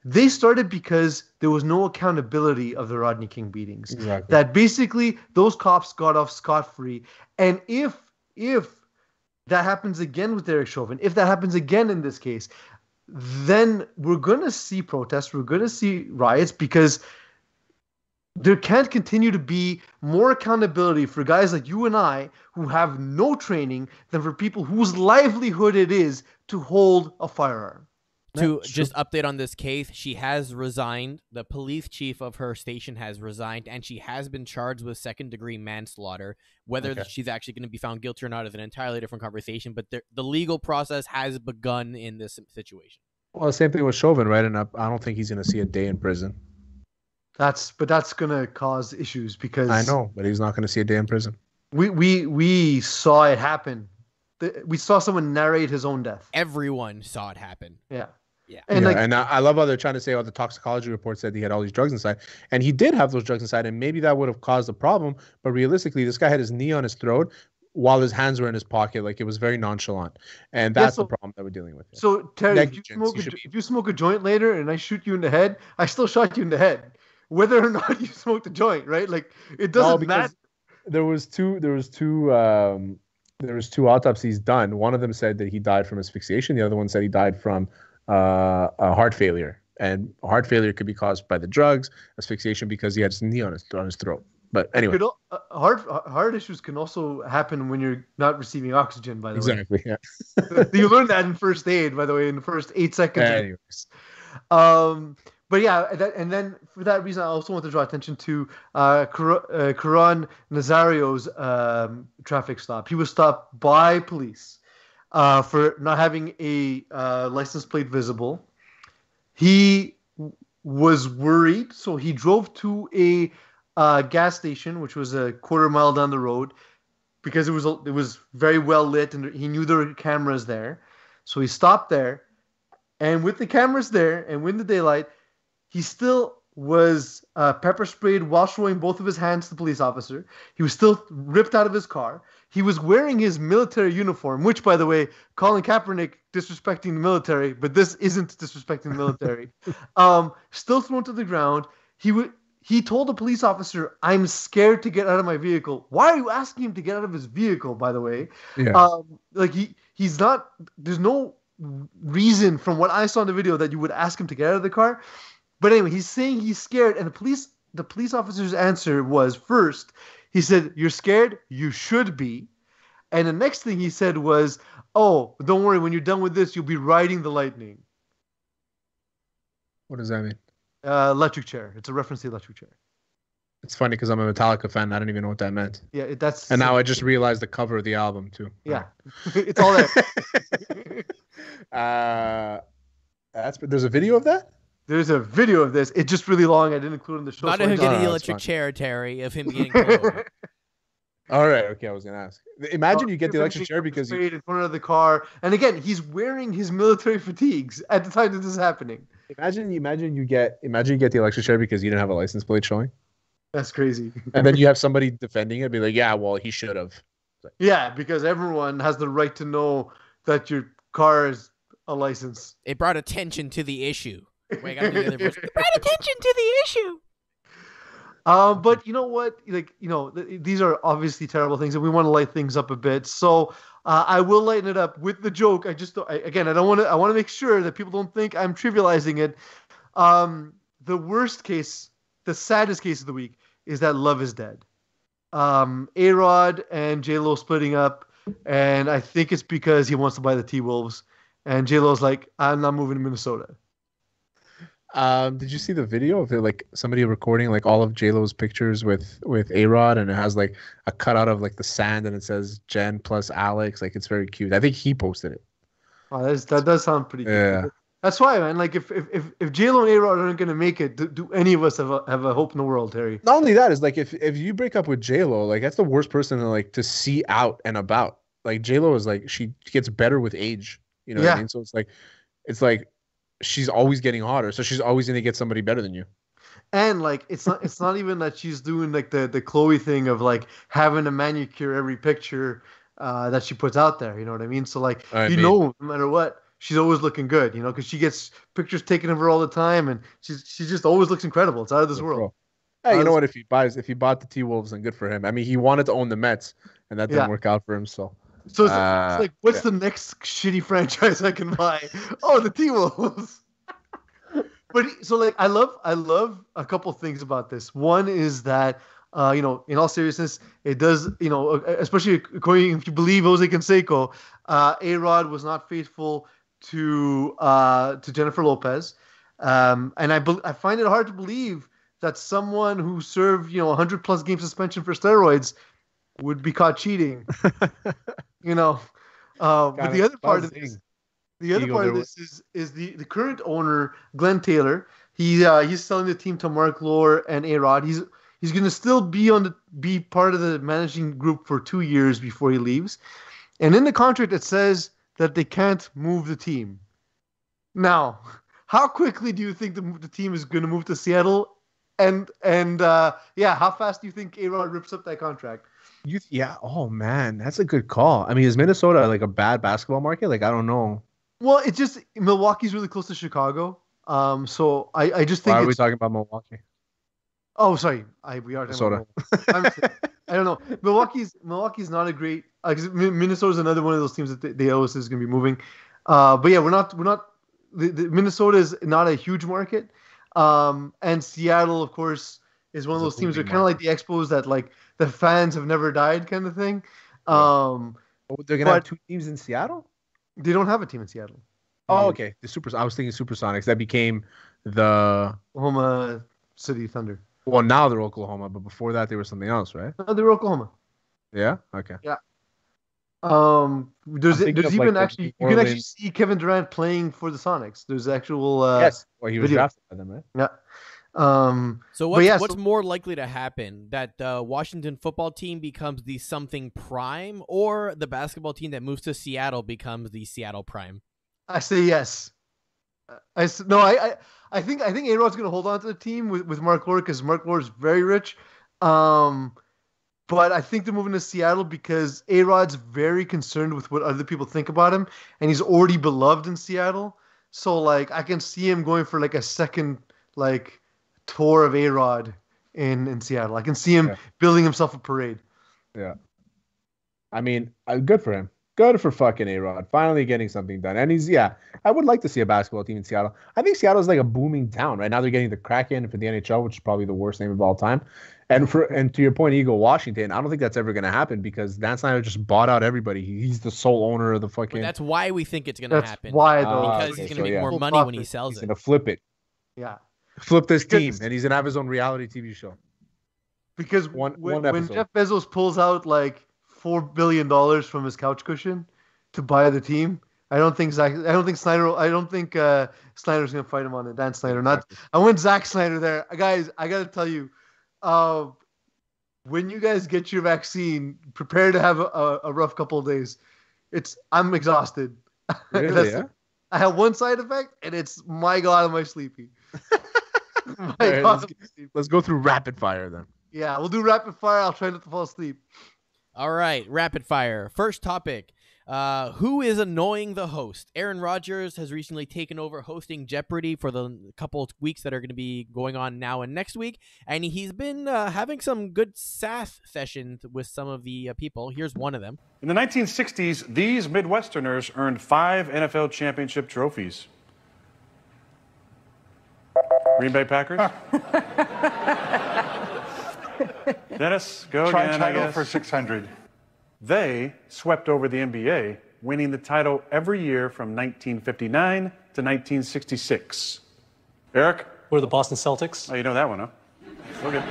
They started because there was no accountability of the Rodney King beatings. Exactly. That basically those cops got off scot-free. And if that happens again with Derek Chauvin, if that happens again in this case, then we're going to see protests. We're going to see riots, because there can't continue to be more accountability for guys like you and I who have no training than for people whose livelihood it is to hold a firearm. To just update on this case, she has resigned. The police chief of her station has resigned, and she has been charged with second-degree manslaughter. Whether she's actually going to be found guilty or not is an entirely different conversation, but the legal process has begun in this situation. Well, the same thing with Chauvin, right? And I don't think he's going to see a day in prison. That's going to cause issues, because I know, but he's not going to see a day in prison. We saw it happen. We saw someone narrate his own death. Everyone saw it happen. Yeah. Yeah. And I love how they're trying to say, the toxicology report said he had all these drugs inside. And he did have those drugs inside, and maybe that would have caused a problem. But realistically, this guy had his knee on his throat while his hands were in his pocket. Like, it was very nonchalant. And that's the problem that we're dealing with. So, Terry, if you smoke a joint later and I shoot you in the head, I still shot you in the head, whether or not you smoked a joint, right? Like, it doesn't matter. There was two autopsies done. One of them said that he died from asphyxiation. The other one said he died from a heart failure, and heart failure could be caused by the drugs, asphyxiation because he had his knee on his throat. But anyway, heart issues can also happen when you're not receiving oxygen, by the way. Exactly, yeah. You learn that in first aid, by the way, in the first 8 seconds. Anyways. But yeah, and then for that reason, I also want to draw attention to Karan Nazario's traffic stop. He was stopped by police for not having a license plate visible. He was worried, so he drove to a gas station, which was a quarter mile down the road, because it was very well lit, and he knew there were cameras there. So he stopped there, and with the cameras there, and with the daylight, he still was pepper sprayed while showing both of his hands to the police officer. He was still ripped out of his car. He was wearing his military uniform, which, by the way, Colin Kaepernick disrespecting the military, but this isn't disrespecting the military. Still thrown to the ground. He told the police officer, "I'm scared to get out of my vehicle." Why are you asking him to get out of his vehicle, by the way? Yeah. He's not, there's no reason from what I saw in the video that you would ask him to get out of the car. But anyway, he's saying he's scared, and the police officer's answer was, first, he said, "You're scared? You should be." And the next thing he said was, "Oh, don't worry, when you're done with this, you'll be riding the lightning." What does that mean? Electric chair. It's a reference to the electric chair. It's funny because I'm a Metallica fan. I didn't even know what that meant. Yeah, that's. And now I just realized the cover of the album too. Yeah, it's all there. There's a video of that. There's a video of this. It's just really long. I didn't include it in the show. Not him getting the electric chair, Terry, of him getting All right, okay, I was gonna ask. Imagine you get the electric chair because you in front of the car, and again, he's wearing his military fatigues at the time that this is happening. Imagine you get the electric chair because you didn't have a license plate showing. That's crazy. And then you have somebody defending it, be like, yeah, well, he should have. Yeah, because everyone has the right to know that your car is a license. It brought attention to the issue. Wait, I gotta do the other voice. It brought attention to the issue. But you know what? These are obviously terrible things, and we want to light things up a bit. So I will lighten it up with the joke. I want to make sure that people don't think I'm trivializing it. The worst case, the saddest case of the week, is that Love is dead. ARod and J-Lo splitting up, and I think it's because he wants to buy the T-Wolves, and J-Lo's like, I'm not moving to Minnesota. Did you see the video of it, like somebody recording like all of J-Lo's pictures with ARod, and it has like a cutout of like the sand, and it says Jen plus Alex. Like, it's very cute. I think he posted it. Oh, that does sound pretty cute. Yeah. That's why, man. Like, if J-Lo and ARod aren't gonna make it, do any of us have a hope in the world, Terry? Not only that, is like if you break up with J-Lo, like that's the worst person to see out and about. Like, J-Lo is like, she gets better with age. You know what I mean? So it's like she's always getting hotter, so she's always gonna get somebody better than you. And like, it's not even that she's doing like the Chloe thing of like having a manicure every picture that she puts out there. You know what I mean? So like, no matter what, she's always looking good. You know, because she gets pictures taken of her all the time, and she just always looks incredible. It's out of this world. Hey, you know what? If he bought the T-Wolves, then good for him. I mean, he wanted to own the Mets, and that didn't work out for him. So it's like, what's the next shitty franchise I can buy? Oh, the T-Wolves. But so like, I love a couple things about this. One is that in all seriousness, it does, especially according, if you believe Jose Canseco, ARod was not faithful to Jennifer Lopez, and I find it hard to believe that someone who served 100+ game suspension for steroids would be caught cheating. But the other part of this. The other part of this is the current owner, Glenn Taylor. He's selling the team to Mark Lohr and ARod. He's going to still be part of the managing group for 2 years before he leaves. And in the contract, it says that they can't move the team. Now, how quickly do you think the team is going to move to Seattle? And how fast do you think ARod rips up that contract? Oh man, that's a good call. I mean, is Minnesota like a bad basketball market? Like, I don't know. Well, it's just Milwaukee's really close to Chicago. So I just think. Why are we talking about Milwaukee? Oh, sorry. We are talking about I don't know. Milwaukee's not a great. Minnesota's another one of those teams that they always is going to be moving. But yeah, we're not. Minnesota is not a huge market. And Seattle, of course, is one of those teams that are kind of like the Expos that like the fans have never died kind of thing. They're gonna have two teams in Seattle. They don't have a team in Seattle. Oh, okay. I was thinking Supersonics. That became the Oklahoma City Thunder. Well, now they're Oklahoma, but before that they were something else, right? No, they were Oklahoma. Yeah. Okay. Yeah. There's even like actually you can actually see Kevin Durant playing for the Sonics. There's actual yes. Well, he was drafted by them, right? Yeah. So what's more likely to happen? That the Washington football team becomes the something prime, or the basketball team that moves to Seattle becomes the Seattle prime? I say yes. I think ARod's going to hold on to the team with Mark Lohr because Mark Lohr is very rich. But I think they're moving to Seattle because ARod's very concerned with what other people think about him, and he's already beloved in Seattle. So like I can see him going for like a second like tour of ARod in Seattle. I can see him building himself a parade. Yeah. I mean, good for him. Good for fucking ARod. Finally getting something done. And I would like to see a basketball team in Seattle. I think Seattle's like a booming town. Right now they're getting the Kraken for the NHL, which is probably the worst name of all time. And to your point, Eagle Washington, I don't think that's ever going to happen because Dan Snyder just bought out everybody. He's the sole owner of the fucking... But that's why we think it's going to happen. Why, though? Because he's going to make more money when he sells He's going to flip it. Yeah. Flip this team, and he's going to have his own reality TV show. Because one when Jeff Bezos pulls out like $4 billion from his couch cushion to buy the team, I don't think Snyder's gonna fight him on it. Dan Snyder, I want Zack Snyder there, guys. I gotta tell you, when you guys get your vaccine, prepare to have a rough couple of days. I'm exhausted. Really? Yeah? I have one side effect, and it's my God, am I sleepy? Let's go through rapid fire then. Yeah, we'll do rapid fire. I'll try not to fall asleep. All right, rapid fire. First topic. Who is annoying the host? Aaron Rodgers has recently taken over hosting Jeopardy for the couple of weeks that are going to be going on now and next week, and he's been having some good sass sessions with some of the people. Here's one of them. In the 1960s, these Midwesterners earned 5 NFL championship trophies. Green Bay Packers? Dennis, go Try again, title I guess. for 600. They swept over the NBA, winning the title every year from 1959 to 1966. Eric? What are the Boston Celtics? Oh, you know that one, huh? Okay.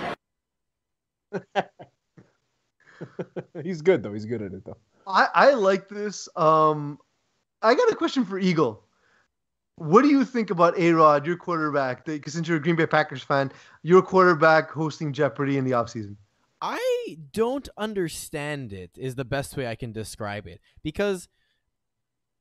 He's good, though. He's good at it, though. I like this. I got a question for Eagle. What do you think about ARod, your quarterback? Because since you're a Green Bay Packers fan, your quarterback hosting Jeopardy in the offseason. I don't understand it, is the best way I can describe it. Because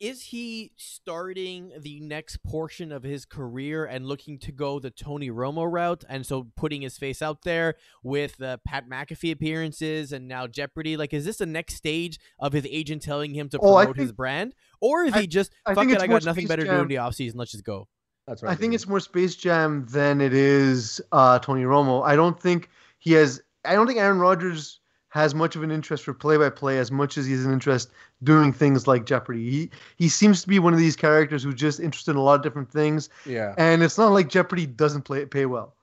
is he starting the next portion of his career and looking to go the Tony Romo route, and so putting his face out there with Pat McAfee appearances and now Jeopardy? Like, is this the next stage of his agent telling him to promote his brand? Or is he just, fuck it, I got nothing better to do in the offseason, let's just go? That's right. I think it's more Space Jam than it is Tony Romo. I don't think Aaron Rodgers has much of an interest for play-by-play as much as he has an interest doing things like Jeopardy. He seems to be one of these characters who's just interested in a lot of different things. Yeah. And it's not like Jeopardy doesn't pay well.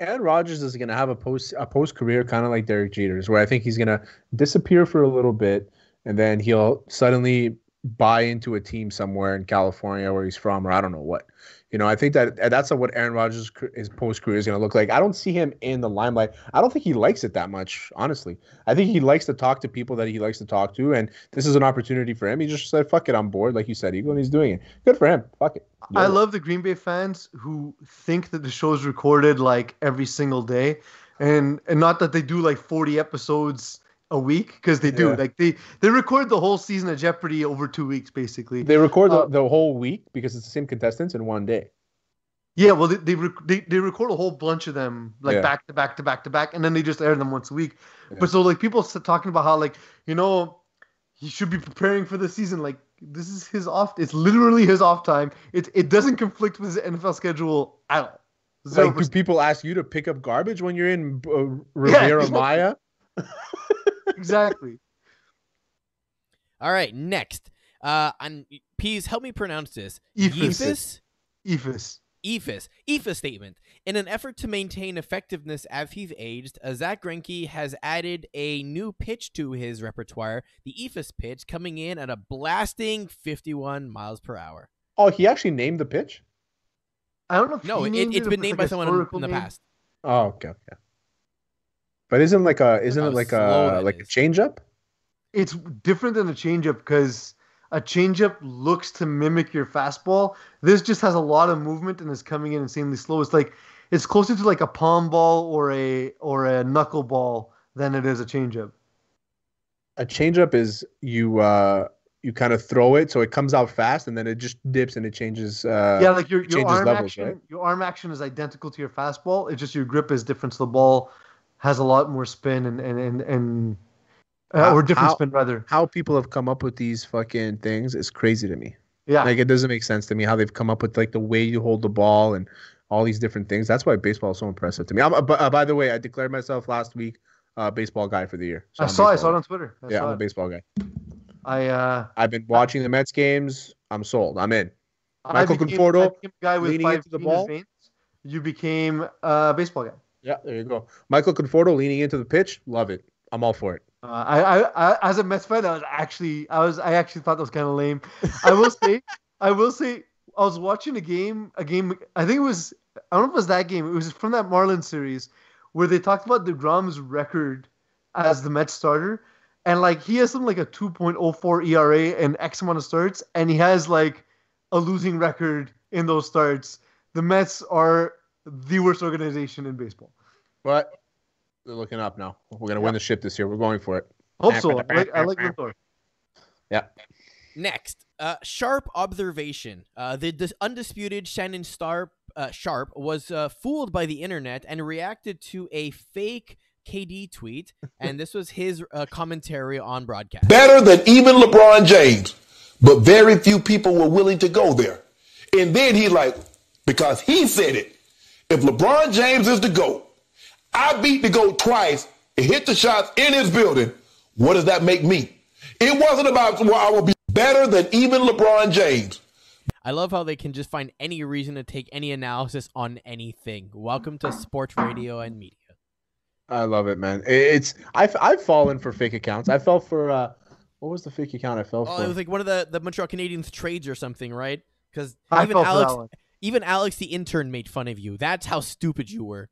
Aaron Rodgers is going to have a post-career kind of like Derek Jeter's, where I think he's going to disappear for a little bit, and then he'll suddenly buy into a team somewhere in California where he's from, or I don't know what. You know, I think that's what Aaron Rodgers' his post-career is going to look like. I don't see him in the limelight. I don't think he likes it that much, honestly. I think he likes to talk to people that he likes to talk to, and this is an opportunity for him. He just said, fuck it, I'm bored, like you said, Eagle, and he's doing it. Good for him. Fuck it. I love the Green Bay fans who think that the show's recorded like every single day, and not that they do like 40 episodes a week, because they do. Like they record the whole season of Jeopardy over 2 weeks, basically. They record the whole week because it's the same contestants in one day. Yeah, well, they record a whole bunch of them like back to back to back to back, and then they just air them once a week. Yeah. But so like people talking about how like, you know, he should be preparing for the season. Like, this is his off. It's literally his off time. It doesn't conflict with his NFL schedule at all. 0%. Like, do people ask you to pick up garbage when you're in Riviera Maya? Exactly. All right, next. Please help me pronounce this. Ephus. EFA statement. In an effort to maintain effectiveness as he's aged, Zach Greinke has added a new pitch to his repertoire, the EFA pitch, coming in at a blasting 51 miles per hour. Oh, he actually named the pitch? I don't know if it's been named by someone in the past. Oh, okay. But isn't it like a changeup? It's different than a changeup because a changeup looks to mimic your fastball. This just has a lot of movement and is coming in insanely slow. It's closer to like a palm ball or a knuckleball than it is a changeup. A changeup is you kind of throw it so it comes out fast and then it just dips and it changes. Like your arm levels, action. right? Your arm action is identical to your fastball. It's just your grip is different, so the ball has a lot more spin and or different spin rather. How people have come up with these fucking things is crazy to me. Yeah, like it doesn't make sense to me how they've come up with like the way you hold the ball and all these different things. That's why baseball is so impressive to me. By the way, I declared myself last week baseball guy for the year. So I saw it on Twitter. I'm a baseball guy. I've been watching the Mets games. I'm sold. I'm in. Michael Conforto leaning into the ball. You became a baseball guy. Yeah, there you go. Michael Conforto leaning into the pitch. Love it. I'm all for it. I as a Mets fan, I actually thought that was kind of lame. I will say, I was watching a game. I think it was, I don't know if it was that game. It was from that Marlins series where they talked about DeGrom's record as the Mets starter, and like he has something like a 2.04 ERA and X amount of starts, and he has like a losing record in those starts. The Mets are the worst organization in baseball. But they're looking up now. We're gonna win the ship this year. We're going for it. Hope so. I like Lindor. Yeah. Next, sharp observation. The undisputed Shannon Sharp was fooled by the internet and reacted to a fake KD tweet, and this was his commentary on broadcast. Better than even LeBron James, but very few people were willing to go there. And then he because he said it, if LeBron James is the GOAT, I beat the GOAT twice and hit the shots in his building, what does that make me? It wasn't about, well, I will be better than even LeBron James. I love how they can just find any reason to take any analysis on anything. Welcome to sports radio and media. I love it, man. I've fallen for fake accounts. I fell for what was the fake account I fell for? Oh, it was like one of the Montreal Canadiens trades or something, right? Because even Alex the intern made fun of you. That's how stupid you were.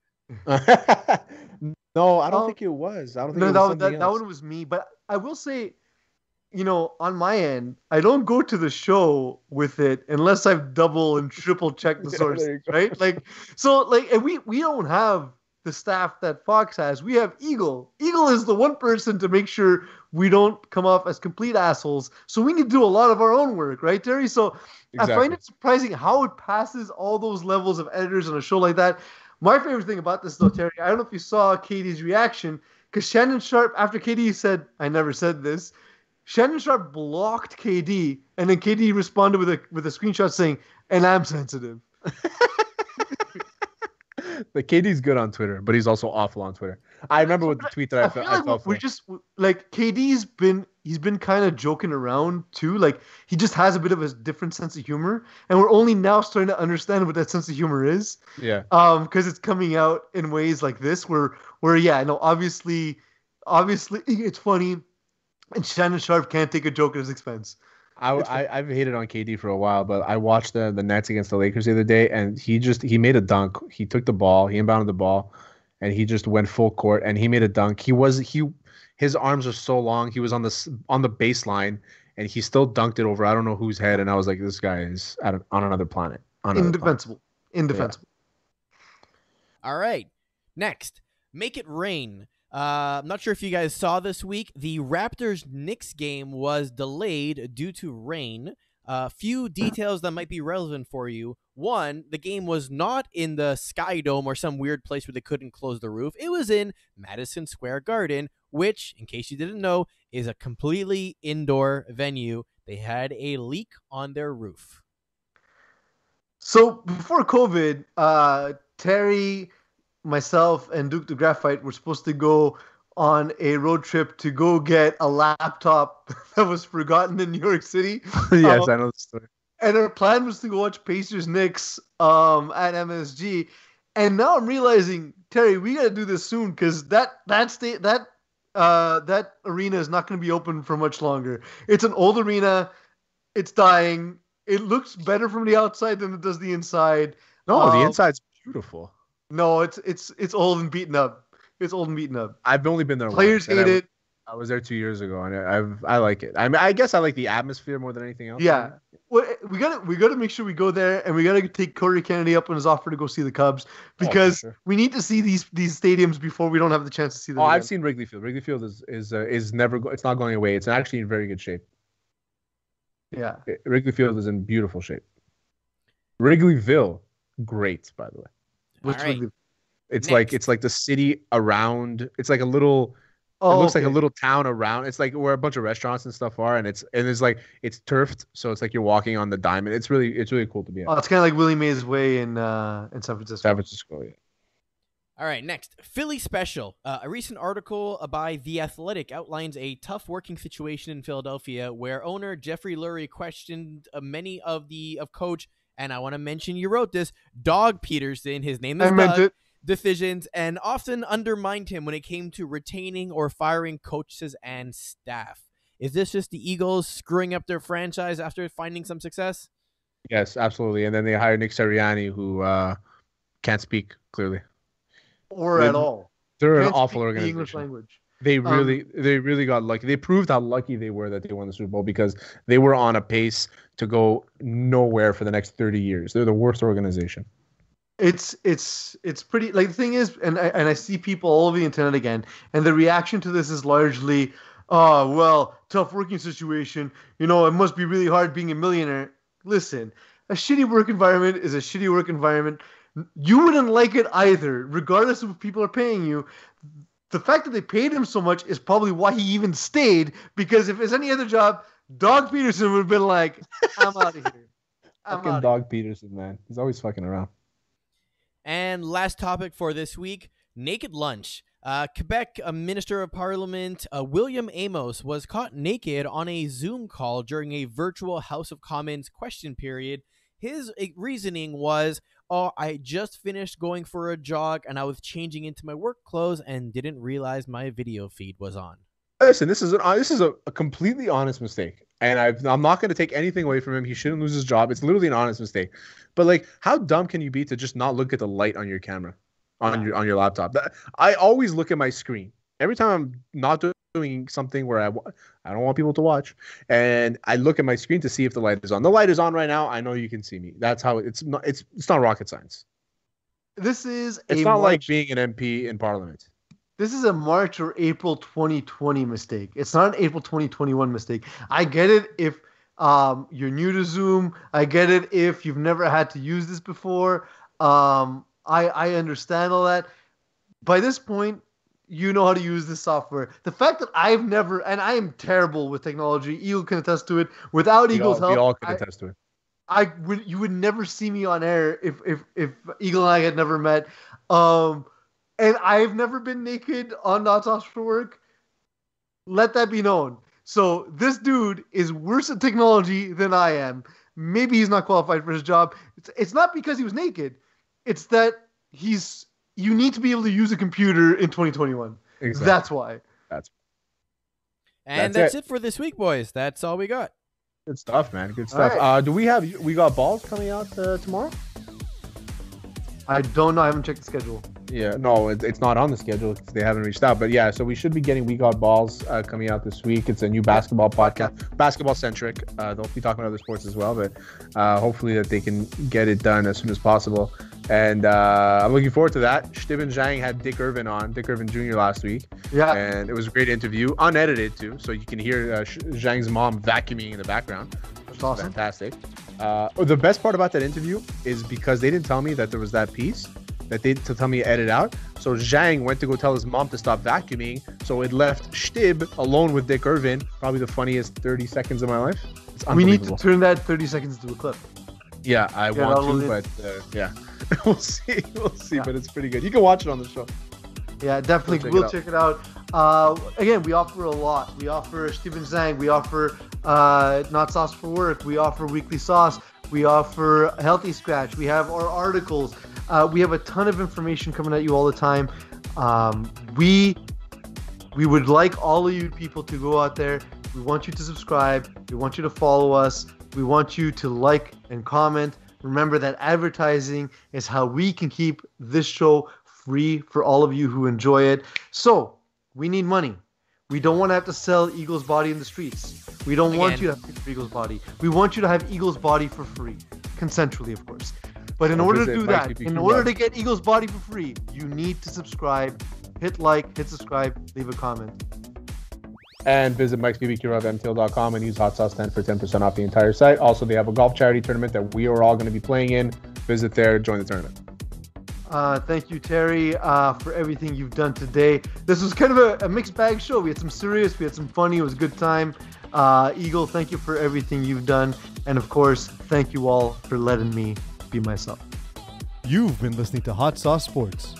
No, I don't think it was. I don't think that one was me. But I will say, on my end, I don't go to the show with it unless I've double and triple checked the sources, right? And we don't have the staff that Fox has. We have Eagle. Eagle is the one person to make sure we don't come off as complete assholes. So we need to do a lot of our own work, right, Terry? So exactly. I find it surprising how it passes all those levels of editors on a show like that. My favorite thing about this, though, Terry, I don't know if you saw Katie's reaction, because Shannon Sharp, after KD said, I never said this, Shannon Sharp blocked KD, and then KD responded with a screenshot saying, and I'm sensitive. Like KD's good on Twitter, but he's also awful on Twitter. I remember with the tweet that I fell for. We're just like KD's been kind of joking around too. Like he just has a bit of a different sense of humor, and we're only now starting to understand what that sense of humor is. Yeah. Because it's coming out in ways like this, where obviously it's funny, and Shannon Sharp can't take a joke at his expense. I've hated on KD for a while, but I watched the Nets against the Lakers the other day, and he made a dunk. He took the ball, he inbounded the ball, and he just went full court, and he made a dunk. His arms are so long. He was on the baseline, and he still dunked it over I don't know whose head, and I was like, this guy is on another planet. Indefensible. Yeah. All right, next, make it rain. I'm not sure if you guys saw this week, the Raptors-Knicks game was delayed due to rain. Few details that might be relevant for you. One, the game was not in the Sky Dome or some weird place where they couldn't close the roof. It was in Madison Square Garden, which, in case you didn't know, is a completely indoor venue. They had a leak on their roof. So before COVID, Terry, myself, and Duke the Graphite were supposed to go on a road trip to go get a laptop that was forgotten in New York City. Yes, I know the story. And our plan was to go watch Pacers-Knicks at MSG. And now I'm realizing, Terry, we got to do this soon because that arena is not going to be open for much longer. It's an old arena. It's dying. It looks better from the outside than it does the inside. No, the inside's beautiful. No, it's old and beaten up. It's old and beaten up. I've only been there Players once. Hate it. I was there 2 years ago, and I like it. I mean, I guess I like the atmosphere more than anything else. Yeah, well, we gotta make sure we go there, and we gotta take Corey Kennedy up on his offer to go see the Cubs because we need to see these stadiums before we don't have the chance to see them. Oh, again. I've seen Wrigley Field. Wrigley Field is never it's not going away. It's actually in very good shape. Yeah, Wrigley Field is in beautiful shape. Wrigleyville, great, by the way. All right. It's like the city around. It's like a little. It looks like a little town around. It's like where a bunch of restaurants and stuff are, and it's turfed, so it's like you're walking on the diamond. It's really cool to be at. Oh, it's kind of like Willie Mays Way in San Francisco. San Francisco, yeah. All right, next, Philly special. A recent article by The Athletic outlines a tough working situation in Philadelphia where owner Jeffrey Lurie questioned many of coach, and I want to mention you wrote this, Dog Peterson, his name is Doug, decisions, and often undermined him when it came to retaining or firing coaches and staff. Is this just the Eagles screwing up their franchise after finding some success? Yes, absolutely. And then they hired Nick Sirianni, who can't speak clearly. Or at all. They're an can't awful speak organization. the English language. They really got lucky. They proved how lucky they were that they won the Super Bowl because they were on a pace to go nowhere for the next 30 years. They're the worst organization. It's pretty, like, the thing is, and I see people all over the internet again, and the reaction to this is largely, oh, well, tough working situation. You know, it must be really hard being a millionaire. Listen, a shitty work environment is a shitty work environment. You wouldn't like it either, regardless of if people are paying you. The fact that they paid him so much is probably why he even stayed, because if it's any other job, Doug Peterson would have been like, I'm out of here. Fucking Doug Peterson, man. He's always fucking around. And last topic for this week, naked lunch. Quebec Minister of Parliament William Amos was caught naked on a Zoom call during a virtual House of Commons question period. His reasoning was, oh, I just finished going for a jog and I was changing into my work clothes and didn't realize my video feed was on. Listen, this is a completely honest mistake. And I'm not going to take anything away from him. He shouldn't lose his job. It's literally an honest mistake. But, like, how dumb can you be to just not look at the light on your camera, on your laptop? I always look at my screen. Every time I'm not doing something where I don't want people to watch, and I look at my screen to see if the light is on. The light is on right now. I know you can see me. That's how it's not rocket science. It's not like being an MP in Parliament. This is a March or April 2020 mistake. It's not an April 2021 mistake. I get it if you're new to Zoom. I get it if you've never had to use this before. I understand all that. By this point, you know how to use this software. The fact that I've never, and I am terrible with technology, Eagle can attest to it. Without Eagle's help, we all can attest to it. You would never see me on air if Eagle and I had never met. And I've never been naked on Not Sauce for Work. Let that be known. So this dude is worse at technology than I am. Maybe he's not qualified for his job. It's not because he was naked. It's that you need to be able to use a computer in 2021. Exactly. That's why. That's it for this week, boys. That's all we got. Good stuff, man. Good stuff. Right. We got balls coming out tomorrow? I don't know. I haven't checked the schedule. Yeah, no, it's not on the schedule because they haven't reached out. But yeah, so we should be getting We Got Balls coming out this week. It's a new basketball podcast, basketball centric. They'll be talking about other sports as well, but hopefully that they can get it done as soon as possible. And I'm looking forward to that. Stibben Zhang had Dick Irvin Jr. last week. Yeah. And it was a great interview, unedited too. So you can hear Zhang's mom vacuuming in the background. That's awesome. Fantastic. The best part about that interview is because they didn't tell me that there was that piece that they to tell me to edit out. So Zhang went to go tell his mom to stop vacuuming. So it left Stib alone with Dick Irvin. Probably the funniest 30 seconds of my life. We need to turn that 30 seconds into a clip. Yeah, I want to, but yeah. We'll see. Yeah. But it's pretty good. You can watch it on the show. Yeah, definitely. We'll check it out. Again, we offer a lot. We offer Stibben Zhang. We offer Not Sauce for Work. We offer Weekly Sauce. We offer Healthy Scratch. We have our articles. We have a ton of information coming at you all the time. We would like all of you people to go out there. We want you to subscribe. We want you to follow us. We want you to like and comment. Remember that advertising is how we can keep this show free for all of you who enjoy it. So we need money. We don't want to have to sell Eagle's body in the streets. We don't want you to have Eagle's body. We want you to have Eagle's body for free. Consensually, of course. But in order to do that, in order to get Eagle's body for free, you need to subscribe. Hit like, hit subscribe, leave a comment. And visit Mike'sBBQ.mtl.com and use Hot Sauce 10 for 10% off the entire site. Also, they have a golf charity tournament that we are all going to be playing in. Visit there, join the tournament. Thank you, Terry, for everything you've done today. This was kind of a mixed bag show. We had some serious, we had some funny. It was a good time. Eagle, thank you for everything you've done. And of course, thank you all for letting me be myself. You've been listening to Hot Sauce Sports.